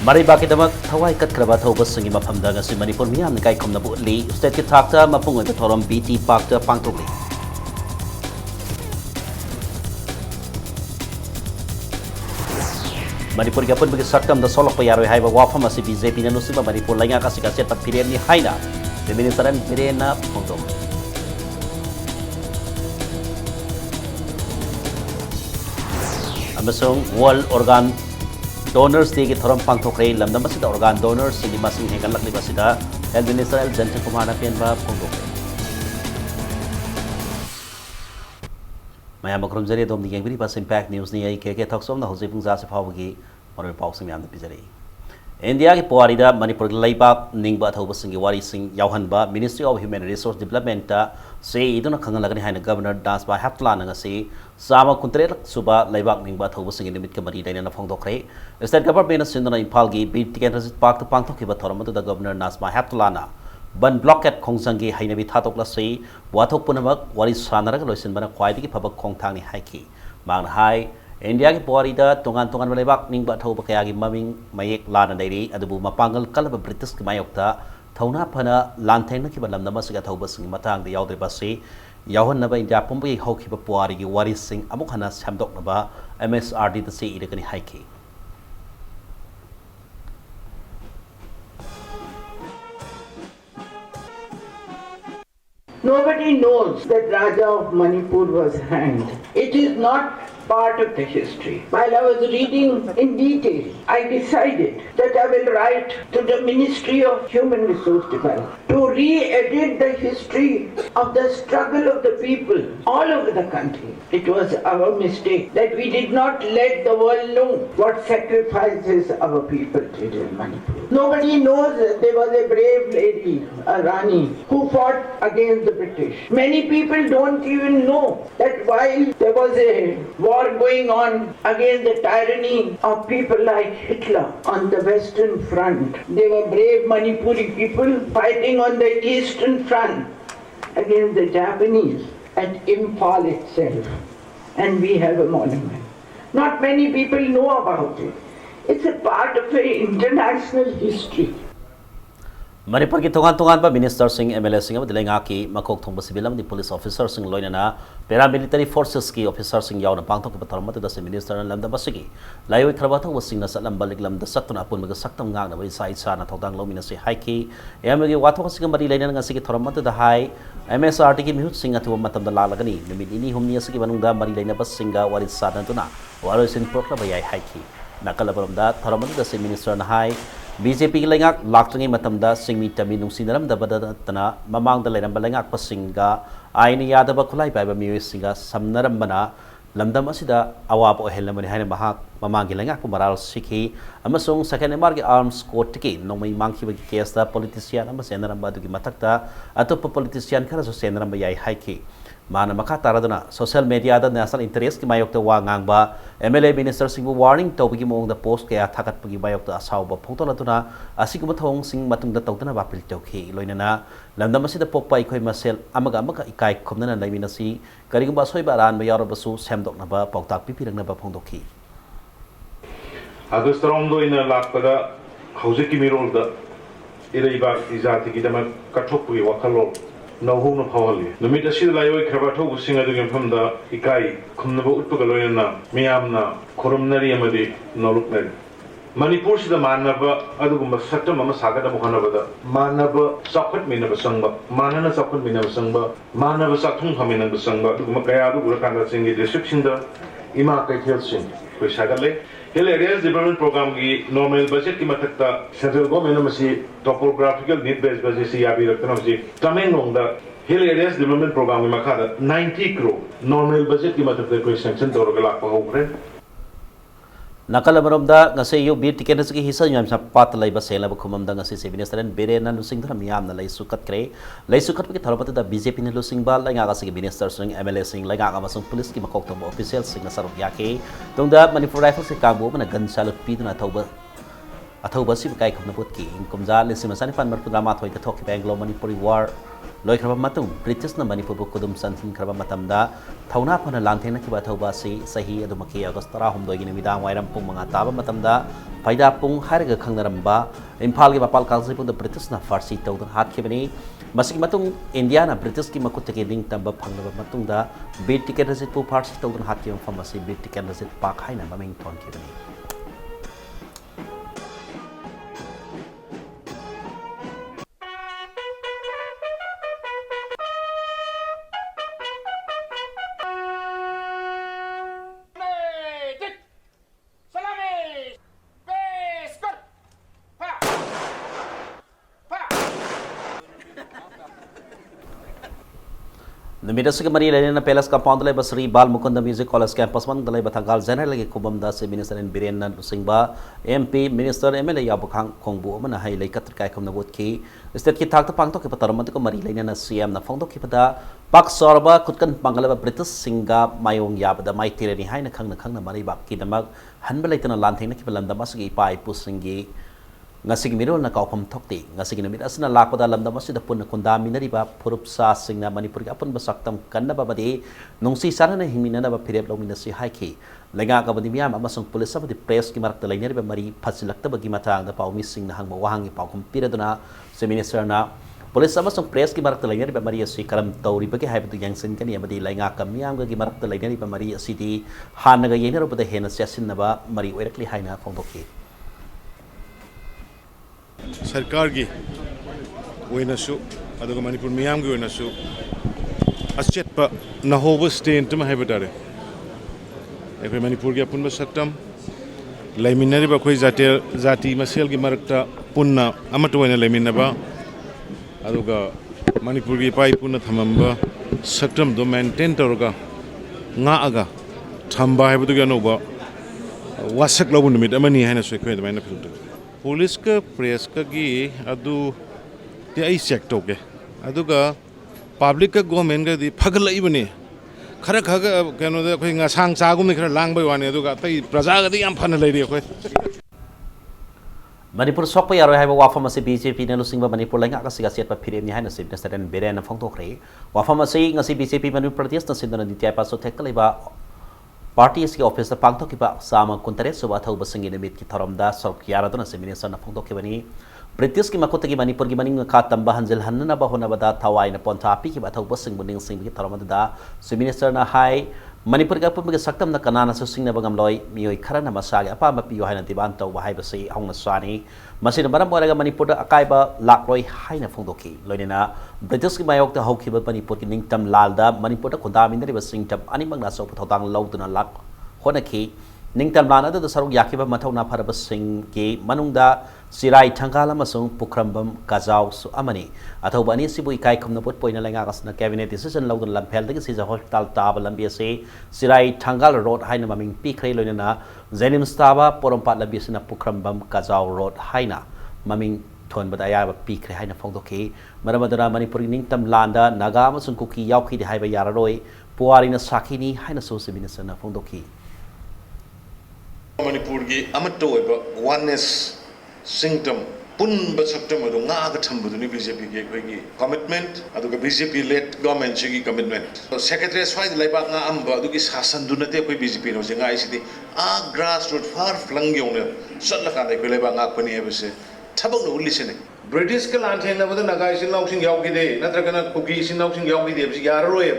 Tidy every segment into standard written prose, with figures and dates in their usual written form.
Mari baki damak thawai kat kraba thawba singi mafamda ngasi Manipur miyam kai khomna bu li state ki thakta mapung oi thorom BT park ta pangthokli Manipur ga pun bagi saktam da solok payaroi haiba wafam asi BJP na nusiba Manipur lainga kasi kasi pat piren ni haina Ministran pirena pangthok amasong World Organ Donors Day ki thorom pangthokre lamdam basida organ donors sigi masing hegan lakli basida Health Minister Jantin Kumar na pian ba pangthokre Maya makrum jari dom ni yangbiri pas impact news ni ai ke thoksom na hojai pungja se phawgi moro paw sing yam pijari India ki puarida Manipur laibak ningba thawba singi wari sing yauhanba Ministry of Human Resource Development ta se iduna khangal lagani haina Governor Dasba Haptla na ngasi sama kuntre suba laibak ningba thawba singi limit ka mari daina na phongdokre State Government sindana Impal gi bit ticket transit park ta pangthokhiba thoram da Governor Dasba Haptla na ban blockade khongsangi haina bi thatokla se wathok punamak wari sanaraga loisin bana khwaidi ki phabak khongthang ni haiki mang hai India ki puarida tongan leibak ningba thawba kaya gi maming mayek lana dairi adubu mapangal kalaba British ki mayokta thauna phana lantheng na ki balam namasiga thawba sing matang de yaudre basi yauhan naba India pumbi hokhiba puari gi wari sing amuk hana samdok naba MSRD ta se irakani haiki Nobody knows that Raja of Manipur was hanged. It is not part of the history. While I was reading in detail, I decided that I will write to the Ministry of Human Resource Development to re-edit the history of the struggle of the people all over the country. It was our mistake that we did not let the world know what sacrifices our people did in Manipur. Nobody knows that there was a brave lady, a Rani, who fought against the British. Many people don't even know that while there was a war going on against the tyranny of people like Hitler on the Western Front, there were brave Manipuri people fighting on the Eastern Front against the Japanese at Imphal itself. And we have a monument. Not many people know about it. It's a part of an international history. Manipur ki tongan ba minister sing MLA sing abdilai nga ki makok thongba sibilam di police officer sing loinana paramilitary forces ki officer sing yaw na pangthok ki patharam da se minister na lamda basigi laiwi khraba thok wasing na salam balik lam da satuna apun maga saktam ngang na bai sai sa na thodang lomina se haiki yamagi wathok sing mari laina nga sigi thoram da hai MSRT ki mihut sing athu matam da lalagani nimit ini humni asigi banungda mari laina bas singa waris sadan tuna waro sin prokla bai haiki nakala baramda thoram da se minister na hai BJP ki lengak laktrangi matamda singmi tami nungsindaram dabada tana mamang da leram balengak pasinga aini yadaba khulai paiba miwi singa samnaram bana lamdam asida awab ohelamani haina mahak mamang ki lengak pumaral sikhi amasung second MR ki arms court ki nomai mangki ba case da politician ama senaram ba du ki matakta atop politician khara so senaram ba yai haiki mana makha taradana social media da national interest ki mayok ta wa ngang ba MLA minister singbu warning tawbi mong da post kaya thakat pagi mayok ta asaw ba phongtola tuna asiguma thong sing matung da tawtana ba pil tawki loinana lamdam asida pokpa ikhoi masel amaga ikai khomna na laimina si karigumba soiba ran ba yaro basu semdok na ba pautak pipirang na ba phongdokhi adu strong do ina lakpada hauzik ki mirol da iraiba izati ki dama kathok pui wakhalo Nahu na phawali. Numit asid layoy krabato gusinga du gempham da ikai khumna ba utpaga loyana miyam na khorumnari amadi noluknari. Manipur sida manaba adugumba saktam ama sagada mukhana da manaba sakhat mina ba sangba manana sakhat mina ba sangba manaba sakthung phamina ba sangba adugumba kaya du gurakanda singi description da ima kai khelsin koi sagale Hill Areas Development Program ki normal budget ki matakta central government masi topographical need based budget si yabi raktana masi Tamengong da Hill Areas Development Program ki makada 90 crore normal budget ki matakta koi sanction doroga lakpa hokre nakala maromda ngase yu bir ticket ki hisa nyam sa pat lai ba sela ba khumam da ngase se minister bere na lusing dham yam na lai sukat kre lai sukat ki tharapati da BJP ne lusing ba lai nga se minister sing MLA sing lai nga masung police ki makok tom official sing na sarok yake tongda Manipur rifle se kambu mana gan salut pi na thauba अथौबा सिब काय खमना पुत की कुमजा लिसिम सानि पान मरपु drama थoi ta thok Anglo Manipuri war loi khraba matung British na Manipur bu kudum santin khraba matamda thauna phana lantheng na kiba thauba si sahi adumaki August 12 gi nimidang wairam pung manga taba matamda paida pung harga khangnaramb Imphal gi bapal kalsi pung British na Farsi tawdun hat khibani masigi matung India na British ki makut ke link tamba phangnaba matung da bid ticket receipt pu Farsi tawdun hat ki famasi bid ticket receipt pak haina maming ton khibani Namidasig Maria Lena Palace Compound Lay Basri Bal Mukunda Music College Campus Man Dalay Batangal General Kubam Das Minister in Biren Singba MP Minister MLA Yabukang Kongbu Mana Hai Lay Katkai Kom Nabut Ki State Ki Tak Pangto Kipataramato Maria Lena CM na Fondo Kipada Pak Sorba Kutkan Bangalaba British Singa Mayong Yabada Mai Tirani Hai na Kang na Kang na Maribak Kidamag Hanbalaitana Lanting na Kibalanda Masagi Pai Pusingi Ngasig mirol na kaupam thokti ngasig namit asna lakpada lamda masida pun kundami nariba purup sa singna Manipur apun basaktam kanna babadi nungsi sana na himina na ba pirep lomina si haiki lenga ka badi miyam amasung pulis sa badi press ki marak talay nariba mari phasilakta bagi matang na pau missing na hangma wahangi pau kumpiraduna si minister na pulis amasung press ki marak talay nariba mari si karam tawri bagi haibatu yangsin kani abadi lenga ka miyam gi marak talay nariba mari si di hanaga yenero bada hena siasin na ba mari oirakli haina fongdoki सरकार की वैनसु अदुगा मणिपुर मियाम की वैनसु अचेत नहोब state में है तारे एक मणिपुर की अपुन बसक्तम लाइमिनरी बखोई जाति मसेल की मरकता पुन्ना अमत वैना लाइमिनबा अदुगा मणिपुर की पाई पुन्ना थमंबा सक्तम दो मेंटेन तोरगा nga aga thamba है बतुगा नोबा वासक लोबु निमित अमनी है न सोई दमाइना फिल्टर पुलिस का प्रेस का की अदु ते आई चेक तो के अदु का पब्लिक का गवर्नमेंट का दी फगल लाई बने खरा खग कनो दे कोई ngasang चागुम ने खरा लांग बय वाने अदु का तई प्रजा का दी याम फन लाई रे कोई Manipur sokpa yaro hai wafam ase BJP na lusing ba Manipur lenga ka siga set pa phirem ni hai na sib na sadan bere na phongtok re wafam ase ngasi BJP Manipur Pradesh na sindana nitya pa so thekla ba Party is office pangto ki ba sama kuntare suba thau basingi nemit ki tharamda sok yara dona se minister na phongto ki bani British ki makota ki Manipur ki maning kha tamba hanjel hanna ba hona bada thawai na ponta pi ki ba thau basing buning sing ki tharamda da se minister na hai Manipur ka pu saktam na kanana so sing na bangam loi mioi khara na masagi apa ma pi yo haina tiban taw ba hai ba sei hong na swani masin baram boraga Manipur da akai ba lakloi haina phongto ki loinena British ki mayok ta hokhi ba Manipur ki ningtam lal da Manipur da khunda min ri ba sing tam ani mang na so thotang lauduna lak hona ki ningtam lana da saruk yakiba mathau na phara ba sing ki manungda sirai thangala masung pukrambam kazau su amani athau bani sibu ikai khumna pot poina lenga kasna cabinet decision laudun lampel da si hospital tab lambi se sirai thangal road haina maming pi khrei loina zenim staba porompat lambi sina pukrambam kazau road haina maming thon badaya ba pi khrei haina phongdoki maramadara Manipur ningtam landa naga masung kuki yaukhi de haiba yararoi puari na sakhini haina so se minister na phongdoki Manipur की अमत oneness symptom पुन बसक्तम अदु nga ga thambuduni BJP के कोई commitment अदुगा BJP led government की commitment secretary स्वाइद लाइबा nga amba अदुगी शासन दुनते कोई BJP नो जे nga इसिदि आ grassroots far flung योने सल्ला का कोई लाइबा nga पनि हेबसे थबक नो उलिसने ब्रिटिश के लांथेन न बद नगा इसिन नाउसिंग याउगी दे नत्रगना कुकी इसिन नाउसिंग याउगी दे बिसि यारोय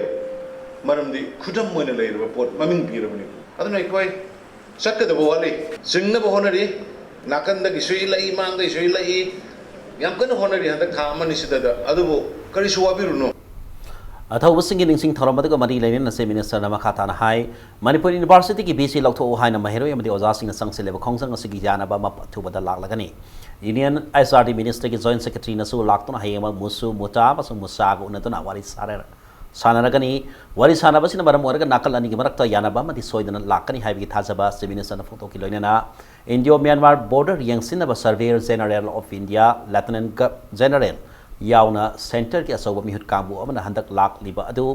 मरमदि खुदम मोने लेरबा पोट ममिंग पिरबनि अदुना कोई सकद बोले सिंगन बोहनरी नाकंद की सुई लई मांग दे सुई लई याम कन होनरी हद खामनि सिदा अदुबो करि सुवाबिरुनो अथौ बसिंग निंसिंग थरमद को मरी लेने नसे मिनिस्टर नमा खाता ना हाई मणिपुर यूनिवर्सिटी की बीसी लौथो हाई ना महेरो यमदि ओजा सिंग संगसे लेब खोंसंग असि की जाना बा मप थुबदा लागलगनी यूनियन एसआरडी मिनिस्टर की जॉइंट सेक्रेटरी नसु लाक्तो ना हाई मुसु मुता बस मुसाग उनतना वारी सारे सानरगनी वरी सानबसिन मरम ओरगा नाकल अनि मरक्ता यानबा मदि सोइदन लाकनी हाइबि थाजबा सिमिनिसन फोटो कि लोइना इंडियो म्यांमार बॉर्डर यंगसिनबा surveyor general of India lieutenant general यावना सेंटर की असौब मिहुत कांबु अमना हंदक लाक लिबा अदु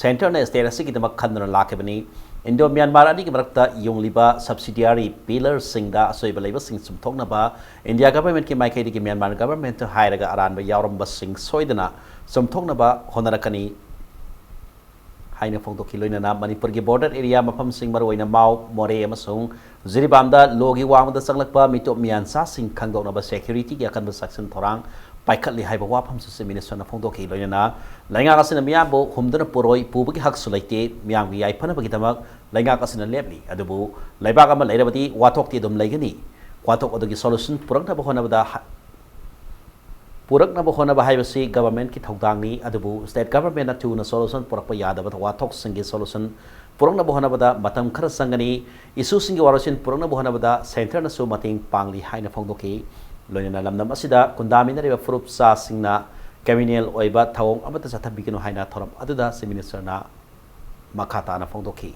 सेंटर ने स्टेटस की दमक खंदन लाकेबनी Indo Myanmar ani marakta yungliba subsidiary pillar singda asoiba leiba sing sumthoknaba India government ki maikhaidi ki Myanmar government to hairaga aranba yauramba sing soidana sumthoknaba honarakani haina phongdoki loinana Manipur ki border area mafam sing maroina mau more amasung Ziribamda logi wangda sanglakpa mito miansa sing khangdoknaba security ki akanba section thorang paikatli haiba wafam su minister na phongdoki loinana lainga kasina miyambo humdana puroi pubagi hak sulaite miyam gi yaipana bagi tamak lainga kasina lepli adubu laiba kama lairabati watok ti dum laigani watok odogi solution purakna bahona bahai government ki thaudangni adubu state government na tu na solution purakpa yadaba watok singi solution purakna bahona bada matam khara sangani issue singi warosin purakna bahona bada center na su mating pangli haina phongdoki loina lamnam asida kundami na riba furup sa singna criminal oiba thawong amata sathabigino haina thoram aduda se minister na makata na phongdoki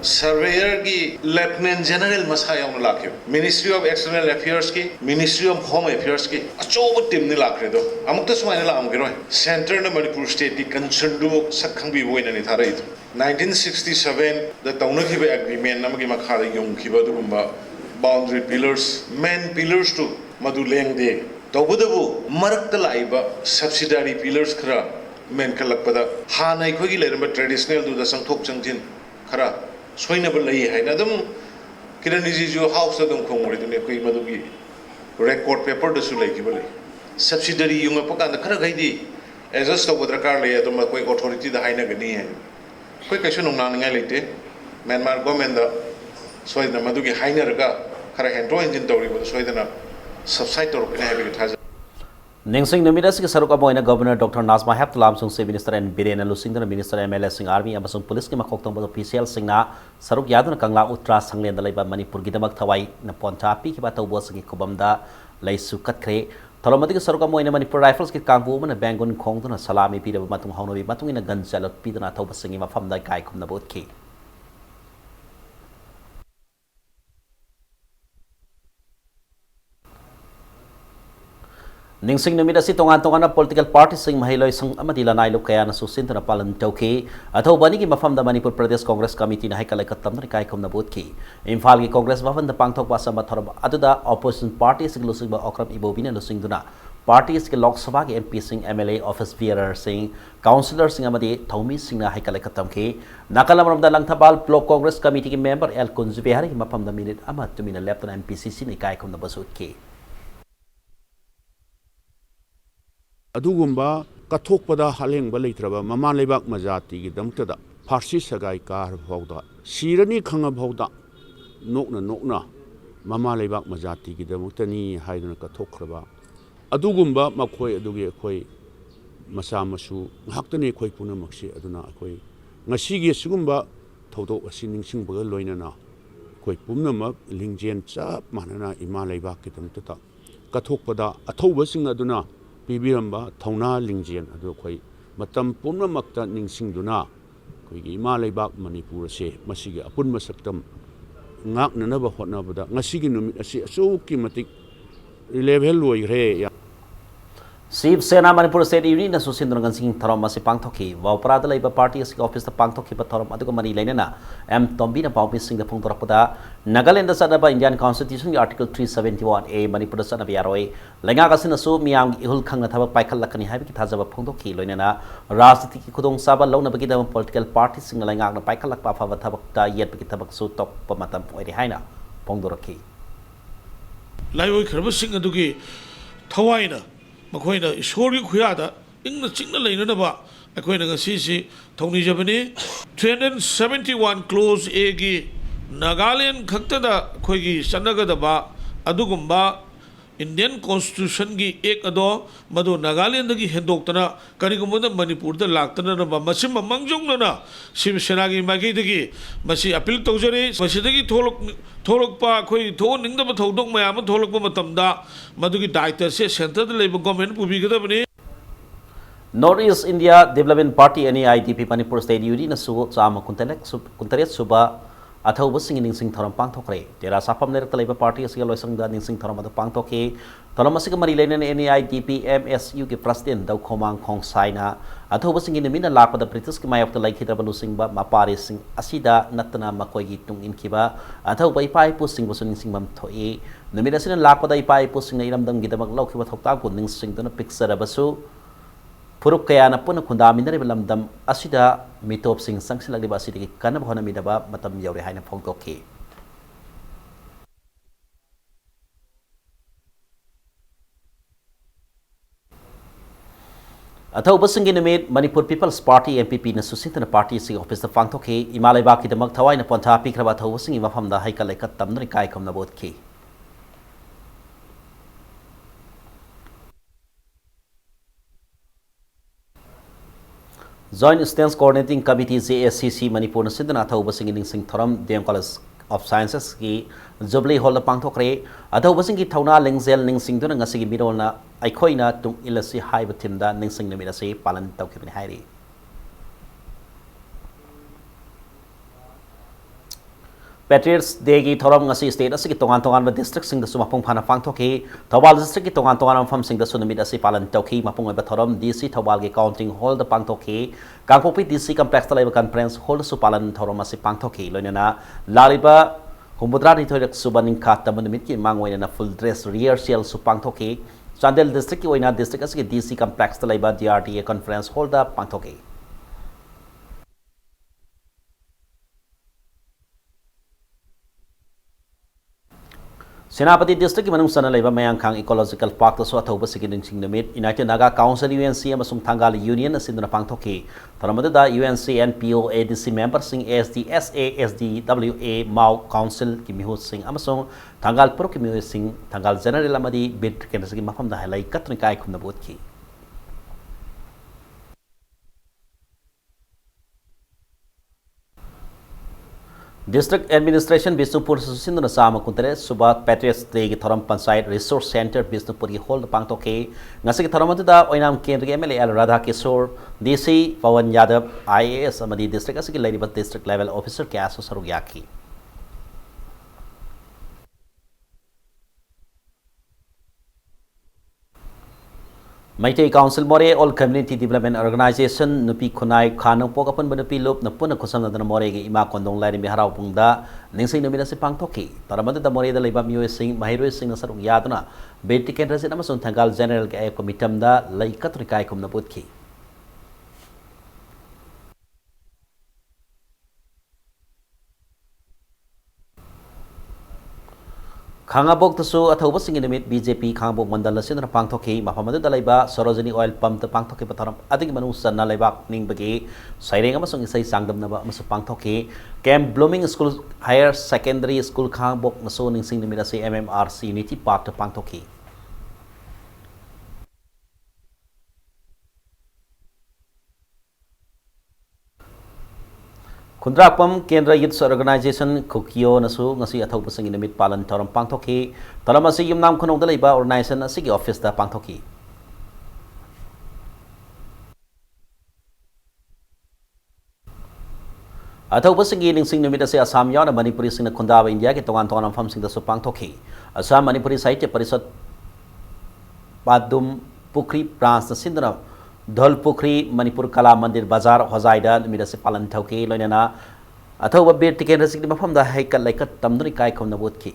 Surveyor ki Lieutenant General Masayang lakyo. Ministry of External Affairs ki, Ministry of Home Affairs ki, achoba team ni lakre do. Amuk to sumay nila amuk giroy. Center na Manipur State ki concern do sakhang bi boy na ni thara ito. 1967 the Taunaki Agreement na magi makhara yung kiba do kumba boundary pillars, main pillars to maduleng de. Tawbudabu marak talaiba subsidiary pillars kara main kalakpada. Hanay ko gi leramba traditional do da sangthok changjin kara. Soinable lay hai na dum kirani jo house dum khomuri dum koi madugi record paper da su lai ki bale subsidiary yung pa kan khara gai di adjust to bodra kar le dum koi authority da hai na gani hai koi kaishu nong nang ngai lete Myanmar government da soina madugi hai na raga khara handro engine dawri bo soidana subside to rokne hai bi tha Ningsing Numidas Saruka Boyna Governor Dr. Nazma Heptalam Sung Se Minister and Birena Lusing Minister MLS Sing Army Amasung Police ki Makoktong official Singna Saruk Yadun Kangla Utra Sanglen Dalaiba Manipur Gidamak Tawai Naponta Pi Kiba Tawbos ki Kubamda Laisu Katkre Tolomati Saruka Moina Manipur Rifles ki Kangbu and Bangun Kongduna Salami Pida Matung Honovi Matung in a gun salad Pidana Tawbasing from the Kai Kumnabot Ki Ningsing numida si tongan na political party sing mahiloy sang amadila na ilok kaya na susinto na palan tawki ataw bani ki mafam da Manipur Pradesh Congress Committee na haikalay katam na kay kum nabut ki Imphal ki Congress mafam da pangtok ba sa mathorab aduda opposition party sing lusing ba okram ibobina lusing duna parties ki Lok Sabha ki MP sing MLA office bearer sing councillor sing amadi Thomi sing na haikalay katam ki nakalam da lang thabal block Congress Committee ki member El Kunzubehari ki mafam da minute amat tumina left na MPCC ni kay kum nabasut ki Adugumba kathokpada halengba leitraba mama lebak majati gi damtada farsi sagai kar phawda sirani khanga phawda nokna mama lebak majati gi damutani haiduna kathokraba adugumba makhoi adugi khoi masa masu haktani khoi punamaksi aduna khoi ngasi gi sugumba thodo asi ningsingba loinana khoi pumnamak lingjen chap manana ima lebak gi damtada kathokpada athauba sing aduna Bibiramba Tauna Lingjian adu koi matam pumna makta ningsingduna koi gi ima leibak Manipur se masigi apun masaktam ngak nanaba hotnabada ngasigi numit asi asuki matik level loi re Siv Sena Manipur State Union na susindro ngansing tharom masi pangthoki wauprada laiba party si office ta pangthoki ba tharom adugo mani lainana Tombi na pawpi sing da phung torapada Nagaland da sadaba Indian Constitution article 371A Manipur da sadaba yaroi lenga kasina su miyam ihul khangna thabak paikal lakani haibi ki thajaba phungthoki loinana rajniti ki khudong saba lawna bagi da political party sing lenga na paikal lakpa phawa thabak ta yet bagi thabak su top pamatam oiri haina phongdoraki Laioi kharba sing adugi thawaina Makoina is holy Kuyada, in the signal lane of a coin of Sisi, Tony Japanese, 371 close Egi, Nagalian Kaktada, Kogi, Sanagadaba, Adugumba, Indian Constitution gi ek ado, Madu Nagalian the Hendokana, Karigumunda Manipur, the Laktana, Masima Mangjongana, Sim Shenagi Magidigi, Masi Apil Tojari, Masidagi Tolokpa, Koi Ton, in the Todok Mayama, Tolokmatamda, Madugi Dita, Center, the Labour Government, Pubiga. Northeast India Development Party NEIDP Manipur State Union na su sama kuntaret suba ꯑꯊꯧꯕꯁꯤꯡꯒꯤ ꯅꯤꯡꯁꯤꯡ ꯊꯧꯔꯝ ꯄꯥꯡꯊꯣꯛꯈ꯭ꯔꯦ ꯇꯦꯔꯥ ꯁꯥꯐꯝ ꯂꯩꯔꯛꯇ ꯂꯩꯕ party ꯑꯁꯤꯒ ꯂꯣꯏꯁꯪꯗ ꯅꯤꯡꯁꯤꯡ ꯊꯧꯔꯝ ꯑꯗꯨ ꯄꯥꯡꯊꯣꯛꯈꯤ ꯊꯧꯔꯝ ꯑꯁꯤꯒ ꯃꯔꯤ ꯂꯩꯅꯅ NAIDP MSUꯒꯤ ꯄ꯭ꯔꯁꯤꯗꯦꯟ ꯗꯧꯈꯣꯃꯥꯡ ꯈꯣꯡꯁꯥꯏꯅ ꯑꯊꯧꯕꯁꯤꯡꯒꯤ ꯅꯨꯃꯤꯠꯅ ꯂꯥꯛꯄꯗ ꯕ꯭ꯔꯤꯇꯤꯁꯀꯤ ꯃꯥꯌꯣꯛꯇ ꯂꯩꯈꯤꯗ꯭ꯔꯕ ꯂꯨꯆꯤꯡꯕ ꯃꯄꯥꯔꯤꯁꯤꯡ ꯑꯁꯤꯗ ꯅꯠꯇꯅ ꯃꯈꯣꯏꯒꯤ ꯇꯨꯡ ꯏꯟꯈꯤꯕ ꯑꯊꯧꯕ ꯏꯄꯥ ꯏꯄꯨꯁꯤꯡꯕꯨꯁꯨ ꯅꯤꯡꯁꯤꯡꯐꯝ ꯊꯣꯛꯏ ꯅꯨꯃꯤꯠ ꯑꯁꯤꯅ ꯂꯥꯛꯄꯗ ꯏꯄꯥ ꯏꯄꯨꯁꯤꯡꯅ ꯏꯔꯝꯗꯝꯒꯤꯗꯃꯛ ꯂꯧꯈꯤꯕ ꯊꯧꯗꯥꯡꯕꯨ ꯅꯤꯡꯁꯤꯡꯗꯨꯅ ꯄꯤꯛꯆꯔꯕꯁꯨ ꯐꯨꯔꯨꯞ ꯀꯌꯥꯅ ꯄꯨꯟꯅ ꯈꯨꯟꯗꯥꯃꯤꯟꯅꯔꯤꯕ ꯂꯝꯗꯝ ꯑꯁꯤꯗ ꯃꯤꯇꯣꯞꯁꯤꯡ ꯆꯪꯁꯤꯜꯂꯛꯂꯤꯕ ꯑꯁꯤꯗꯒꯤ ꯀꯟꯅꯕ ꯍꯣꯠꯅꯃꯤꯟꯅꯕ ꯃꯇꯝ ꯌꯧꯔꯦ ꯍꯥꯏꯅ ꯐꯣꯡꯗꯣꯛꯈꯤ ꯑꯊꯧꯕꯁꯤꯡꯒꯤ ꯅꯨꯃꯤꯠ ꯃꯅꯤꯄꯨꯔ ꯄꯤꯄꯜꯁ ꯄꯥꯔꯇꯤ MPPꯅ ꯁꯨꯁꯤꯟꯇꯅ ꯄꯥꯔꯇꯤ ꯑꯁꯤꯒꯤ ꯑꯣꯐꯤꯁꯇ ꯄꯥꯡꯊꯣꯛꯈꯤ ꯏꯃꯥ ꯂꯩꯕꯥꯛꯀꯤꯗꯃꯛ ꯊꯋꯥꯏꯅ ꯄꯣꯟꯊꯥ ꯄꯤꯈ꯭ꯔꯕ ꯑꯊꯧꯕꯁꯤꯡꯒꯤ ꯃꯐꯝꯗ ꯍꯩꯀꯠ ꯂꯩꯀꯠ ꯇꯝꯗꯨꯅ ꯏꯀꯥꯏ ꯈꯨꯝꯅꯕ ꯎꯠꯈꯤ Joint Stance Coordinating Committee JSCC Manipur Sindana Athaubasingi Ningsing Thoram DM College of Sciences ki Jubilee Hall da pangthokre Athaubasingi Thauna Lingzel Ningsing duna ngasigi mirolna aikhoina tung ilasi haiba thimda ningsing numira se palan tawkibni hairi Patriots Day ki thoram ngasi state asigi tongan tongan ba district sing da sumapung phana pangthoki Thobal district ki tongan tongan pham sing da sunamit asi palan tawki mapung ba thoram DC Thobal ki counting hall da pangthoki Kangpopi DC complex ta laiba conference hall su palan thoram asi pangthoki loinana laliba Humbudra ni thoirak subaning khat ta manumit ki mangwai na full dress rehearsal su pangthoki Chandel district ki oina district asigi DC complex ta laiba DRTA conference hall da pangthoki Senapati District ki manung sana laiba Mayangkhang Ecological Park ta so athoba sigi ningsing numit United Naga Council UNC amasung Thangal Union asinduna pangthoki tharamadu da UNC NPO ADC members sing SDSA SDWA Mau Council ki mihu sing amasung Thangal Pro ki mihu sing Thangal General amadi bid kendra sigi mafam da halai katni kai khumna botki District Administration Bisnupur Sinduna Sama Kuntere Suba Patriots Day ki Thoram Panchayat Resource Center Bisnupur ki hall pangthoke ngasi ki thoram da oinam kendra MLA L Radha Kishore DC Pawan Yadav IAS amadi district asigi lairiba district level officer kya so sarug yaki Maitei Council More All Community Development Organization Nupi Khunai Khanang Pok apan Nupi Lop Napuna Kusam na More gi Ima Kondong Lai mi harau pungda Ningsing numina si pangthoki taramada da More da Laiba Mio Sing Mahiro Sing na sarung yaduna Beti Ken Resin amasung Thangal General ke ayap komitam da lai katrikai kum na putki Khangabok tasu athauba singi namit BJP Khangabok mandal sinna pangthoki mafamadu dalaiba Sarojini Oil Pump ta pangthoki patharam adigi manu sanna laibak ning bagi saireng amasung isai sangdam naba amasu pangthoki Camp Blooming School Higher Secondary School Khangabok naso ning sing namit asi MMRC Unity Park ta pangthoki Kundrakpam Kendra Youth Organization Kukio nasu ngasi athauba singi namit palan thoram pangthoki talam asi yumnam khonong da laiba organization asigi office da pangthoki Athauba singi ningsing namit asi Assam yauna Manipuri singna khundaba India ki tongan tongan pham sing da su pangthoki Assam Manipuri Sahitya Parishad Padum Pukri Branch na sindra Dhol Pukri Manipur Kala Mandir Bazar Hozaida namit asi palan thauki loinana athauba bir tiken rasik mafam da haikal laikat tamduri kai khomna botki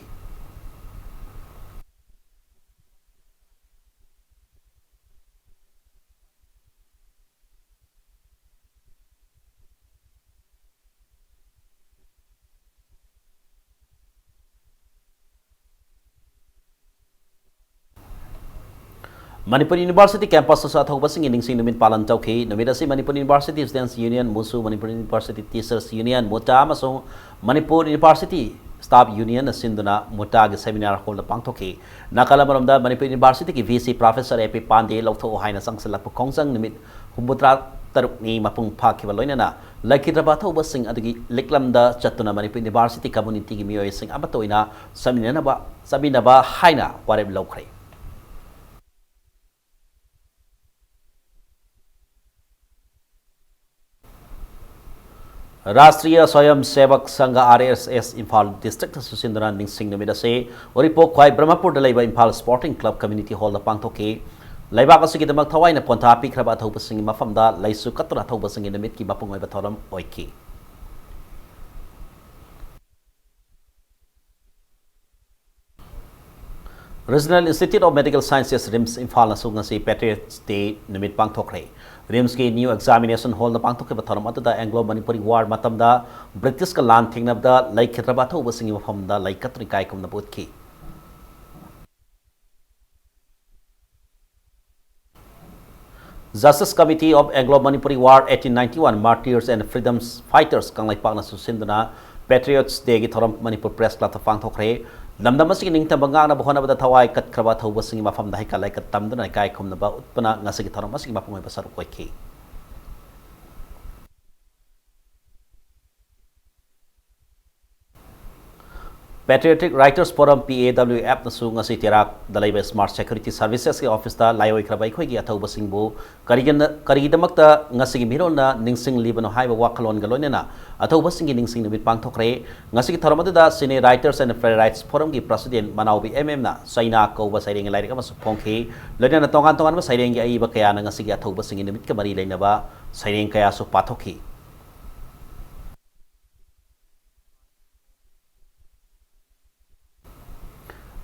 Manipur University campus sa athauba sing ningsing numin palan tawki numit asi Manipur University Students Union Musu Manipur University Teachers Union Muta amasung Manipur University Staff Union asinduna Muta gi seminar hall pangthoki nakalamaromda Manipur University ki VC Professor AP Pandey lawtho haina sangsalak khongjang numit humbutra taruk ni mapung phakhiba loinana laikhidraba thauba sing adugi liklamda chatuna Manipur University community gi miyoi sing amatoina saminaba haina wareb lawkhre राष्ट्रीय स्वयं सेवक Sangh RSS Imphal district सुसिंदरा निंगसिंग नमिदा से ओरिपो ख्वाई ब्रह्मपुर लेबा Imphal sporting club community hall पांथोके लेबाक असिगिदमक थवाइना पोंथा पिख्रबा अथौबसिंग मफमदा लैसु कत्तुना अथौबसिंग नमित की मपुंग ओइबा थौरम ओइकी Regional Institute of Medical Sciences RIMS Imphal na ngasi Patriots Day numit pangthokre RIMS ki new examination hall na pangthokhe batharam atuda Anglo Manipuri war matamda British ka lan thingnabda laikhetraba thobasing mafamda laikatri kaikum na butki Justice Committee of Anglo Manipuri War 1891 Martyrs and Freedoms Fighters kanglai pakna susindana Patriots Day gi thoram Manipur Press Club ta pangthokre lamdam asigi ningtamba ngana bohona bada thawai kat khraba thobasing mafam da hika laikat tamdana kai khumna ba utpana ngasigi thoram asigi mapungoi basar koiki Patriotic Writers Forum PAWF na su ngasi tirak dalaiba Smart Security Services ki office ta laioi khrabai khoi gi athau basing bu karigidamak ta ngasi gi mirol na ningsing libano haiba wakalon galone na athau basing gi ningsing nimit pangthokre ngasi gi thoramadu da Senior Writers and Playwrights Forum gi President Manaubi MM na Saina ko ba saireng lairi ka masupongki lone na tongan ba saireng gi ai ba kaya na ngasi gi athau basing gi nimit ka mari laina ba saireng kaya su pathoki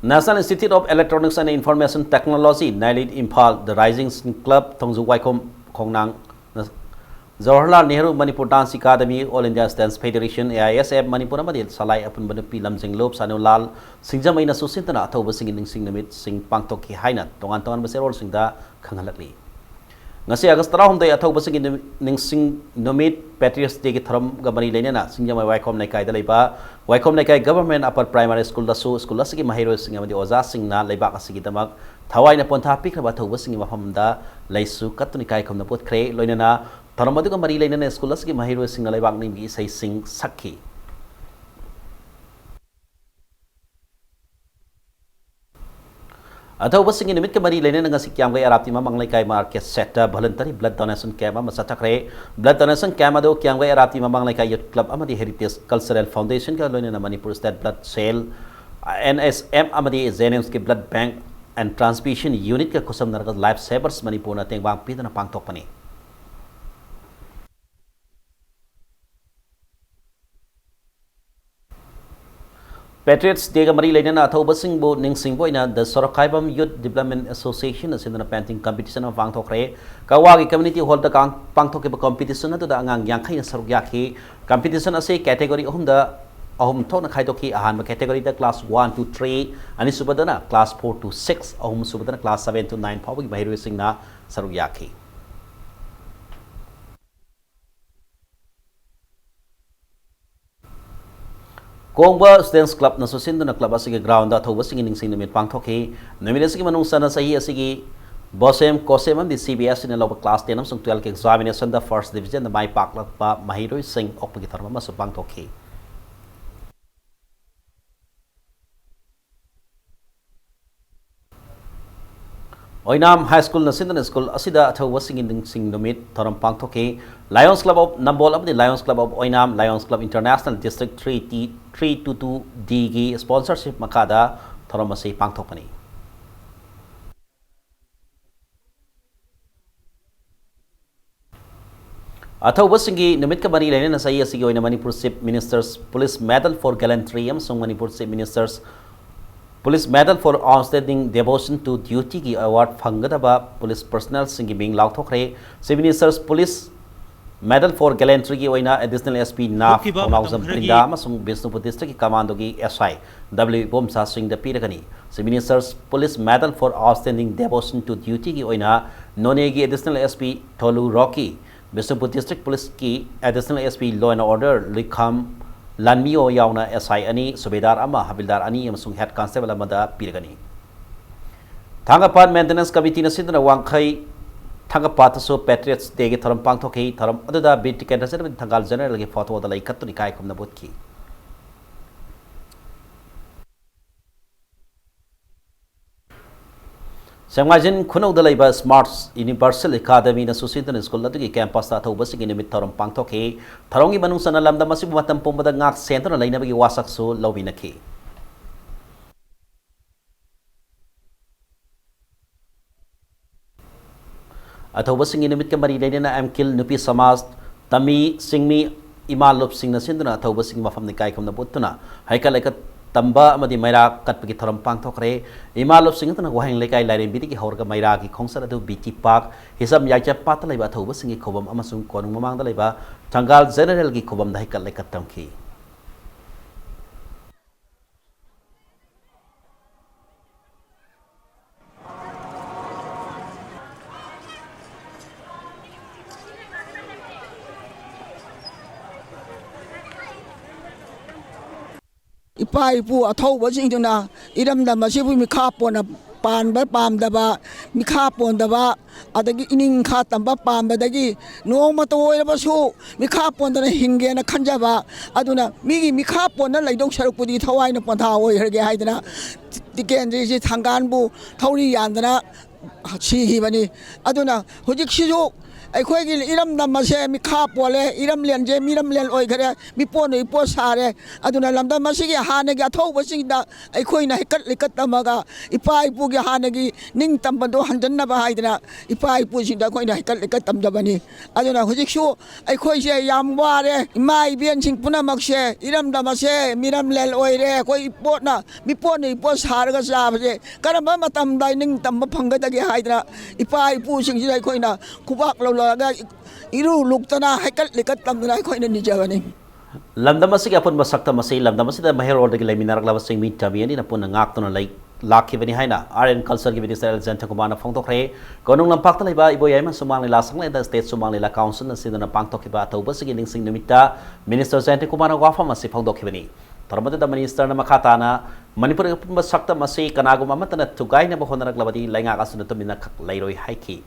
National Institute of Electronics and Information Technology, NILIT Imphal, the Rising Sun Club, Thongzu Waikom, Kongnang, Jawaharlal Nehru Manipur Dance Academy, All India Dance Federation, AISF, Manipur Amadil, Salai Upon Banapi, Lamsing Lob, Sanulal, Singjamaina Susintana, Toba Singing Sing Namit, Sing Pangtoki Haina, Tongan Baserol Sing da, Kangalakli. Ngasi Agastara Hum, the Atoba Singing Sing Nomit, Patriots Day Thrum, Gabani Lena, Singjama Waikom Nakai, the Leba, Waikom Nakai Government Upper Primary School, the School Lasiki Mahiro Sing of the Oza Sing Na, Lebaka Sigidamak, Tawai na Ponta Pick about Tobasing Mahamda, Laisu, Katunikai Kom the Boat Cray, Loinana, Taramadika Marilena, School Lasiki Mahiro Sing a Lebak name is a Sing Saki. Atau basing ini mit kembali lainnya dengan si kiam gaya rapti mamang laikai market sector voluntary blood donation camp masa cakre blood donation camp ado kiam gaya rapti mamang laikai youth club amadi heritage cultural foundation ka loina Manipur state blood cell NSM amadi Zenems ke blood bank and transfusion unit ka kusam narga life savers Manipur na tengbang pita na pangtok pani Patriots Day ka mari lain na atau basing bo ning singboy na the Sorakaibam Youth Development Association na sinna painting competition ng pangtok re kawagi community hall da kang pangtok ke competition na to da angang yangkhay na saruk yaki competition ase category ahum thok na khaitok ki ahan ba category da class 1 to 3 ani subada na class 4 to 6 ahum subada na class 7 to 9 pawagi bahiru sing na saruk yaki Kongba Students Club na susindo na club asige ground da thoba singing sing namit pangthoki namit asige manung sana sahi asige bosem kosem am di CBS in loba class 10 am sung 12 ke examination da first division da mai paklat pa mahiro sing opagi tharma masu pangthoki Oinam High School na Sindan School asida athawa singing sing nomit thoram pangthoki Lions Club of Nambol of the Lions Club of Oinam Lions Club International District 322 DG sponsorship makada thoram masi pangthokani Athawa singi nomit ka bani lain na sayi asigi oina Manipur Chief Minister's Police Medal for Gallantry am sung Manipur Chief Minister's Police Medal for Outstanding Devotion to Duty ki award phangadaba police personnel singi being lauthokre Chief Minister's Police Medal for Gallantry ki oina additional SP na Nauzam Brinda amasung Bisnupur District ki commando ki SI W Bomsa Singh da piragani Chief Minister's Police Medal for Outstanding Devotion to Duty ki oina None ki additional SP Tolu Rocky Bisnupur District Police ki additional SP Law and Order Likham Lanmio yauna SI ani subedar ama habildar ani amasung head constable amada piragani Thangapan Maintenance Committee na sidna wangkai Thangapat so Patriots Day ge tharam pangthoki tharam adada bit ticket sa thangal general ge photo da lai katuni kai kumna botki Sangmajin khunauda laiba Smart Universal Academy na susintan school atugi campus ta thauba sigi nimit thorom pangthokhi tharongi manungsana lamda masibu matam pumbada ngak center na lainabagi wasak su lawinakhi अथौब Singh निमित के मरी लेने एमकिल नुपी समाज तमी सिंगमी इमा लोप सिंह सिंधुना अथौब सिंह मफम निकाय खमना बुत्तुना हैकल एक तंबा अमदी मैरा कटपगी थरम पांगथोखरे इमा लोप सिंह तना वहांग लेकाय लाइरें बिदि की हौरगा मैरा की खोंसर अदु बीटी पाक हिसाब याइचा पात लैबा अथौब सिंह खोबम अमसुंग कोनुंग ममांगदा लैबा थंगाल जनरल की खोबम दा हैकल lake तमखी Ipa ipu athaubasingjuna iramda masibu mikha pona panba pamdaba mikha pondaba adagi ining kha tamba pambadagi nongma to oirabasu mikha pondana hingena khanjaba aduna migi mikha ponna laidok sarukpudi thawaina pantha oirge haidana tikenji si thanganbu thauri yandana si hibani aduna hojik sijo ꯑꯩꯈꯣꯏꯒꯤ ꯏꯔꯝꯗꯝ ꯑꯁꯦ ꯃꯤꯈꯥ ꯄꯣꯜꯂꯦ ꯏꯔꯝꯂꯦꯟꯁꯦ ꯃꯤꯔꯝꯂꯦꯟ ꯑꯣꯏꯈꯔꯦ ꯃꯤꯄꯣꯠꯅ ꯏꯄꯣꯠ ꯁꯥꯔꯦ ꯑꯗꯨꯅ ꯂꯝꯗꯝ ꯑꯁꯤꯒꯤ ꯍꯥꯟꯅꯒꯤ ꯑꯊꯧꯕꯁꯤꯡꯗ ꯑꯩꯈꯣꯏꯅ ꯍꯩꯀꯠ ꯂꯩꯀꯠ ꯇꯝꯃꯒ ꯏꯄꯥ ꯏꯄꯨꯒꯤ ꯍꯥꯟꯅꯒꯤ ꯅꯤꯡꯇꯝꯕꯗꯣ ꯍꯟꯖꯟꯅꯕ ꯍꯥꯏꯗꯅ ꯏꯄꯥ ꯏꯄꯨꯁꯤꯡꯗ ꯑꯩꯈꯣꯏꯅ ꯍꯩꯀꯠ ꯂꯩꯀꯠ ꯇꯝꯖꯕꯅꯤ ꯑꯗꯨꯅ ꯍꯧꯖꯤꯛꯁꯨ ꯑꯩꯈꯣꯏꯁꯦ ꯌꯥꯝ ꯋꯥꯔꯦ ꯏꯃꯥ ꯏꯕꯦꯟꯁꯤꯡ ꯄꯨꯝꯅꯃꯛꯁꯦ ꯏꯔꯝꯗꯝ ꯑꯁꯦ ꯃꯤꯔꯝꯂꯦꯟ ꯑꯣꯏꯔꯦ ꯑꯩꯈꯣꯏ ꯃꯤꯄꯣꯠꯅ ꯏꯄꯣꯠ ꯁꯥꯔꯒ ꯆꯥꯕꯁꯦ ꯀꯔꯝꯕ ꯃꯇꯝꯗ ꯅꯤꯡꯇꯝꯕ ꯐꯪꯒꯗꯒꯦ ꯍꯥꯏꯗꯅ ꯏꯄꯥ ꯏꯄꯨꯁꯤꯡꯁꯤꯗ ꯑꯩꯈꯣꯏꯅ ꯈꯨꯕꯥꯛ iru luktana haikat likat tamdana khoina nijabani lamdam asigi apun basakta masai lamdam asida mahir ordagi laiminar laba sing mit tabiani na pun ngaktuna lai lakhibani haina RN culture gi minister Alexander Kumana phongtokre konung lampak ta laiba iboyai ma sumang la sanglai da state sumang la council na sidana pangtokhiba tauba sigi ningsing nimita minister Alexander Kumana wafam asi phongdokhibani tormada da minister na makhatana Manipur apun basakta masai kanagum amatana tugai na bohonarak labadi lainga asuna tumina lairoi haiki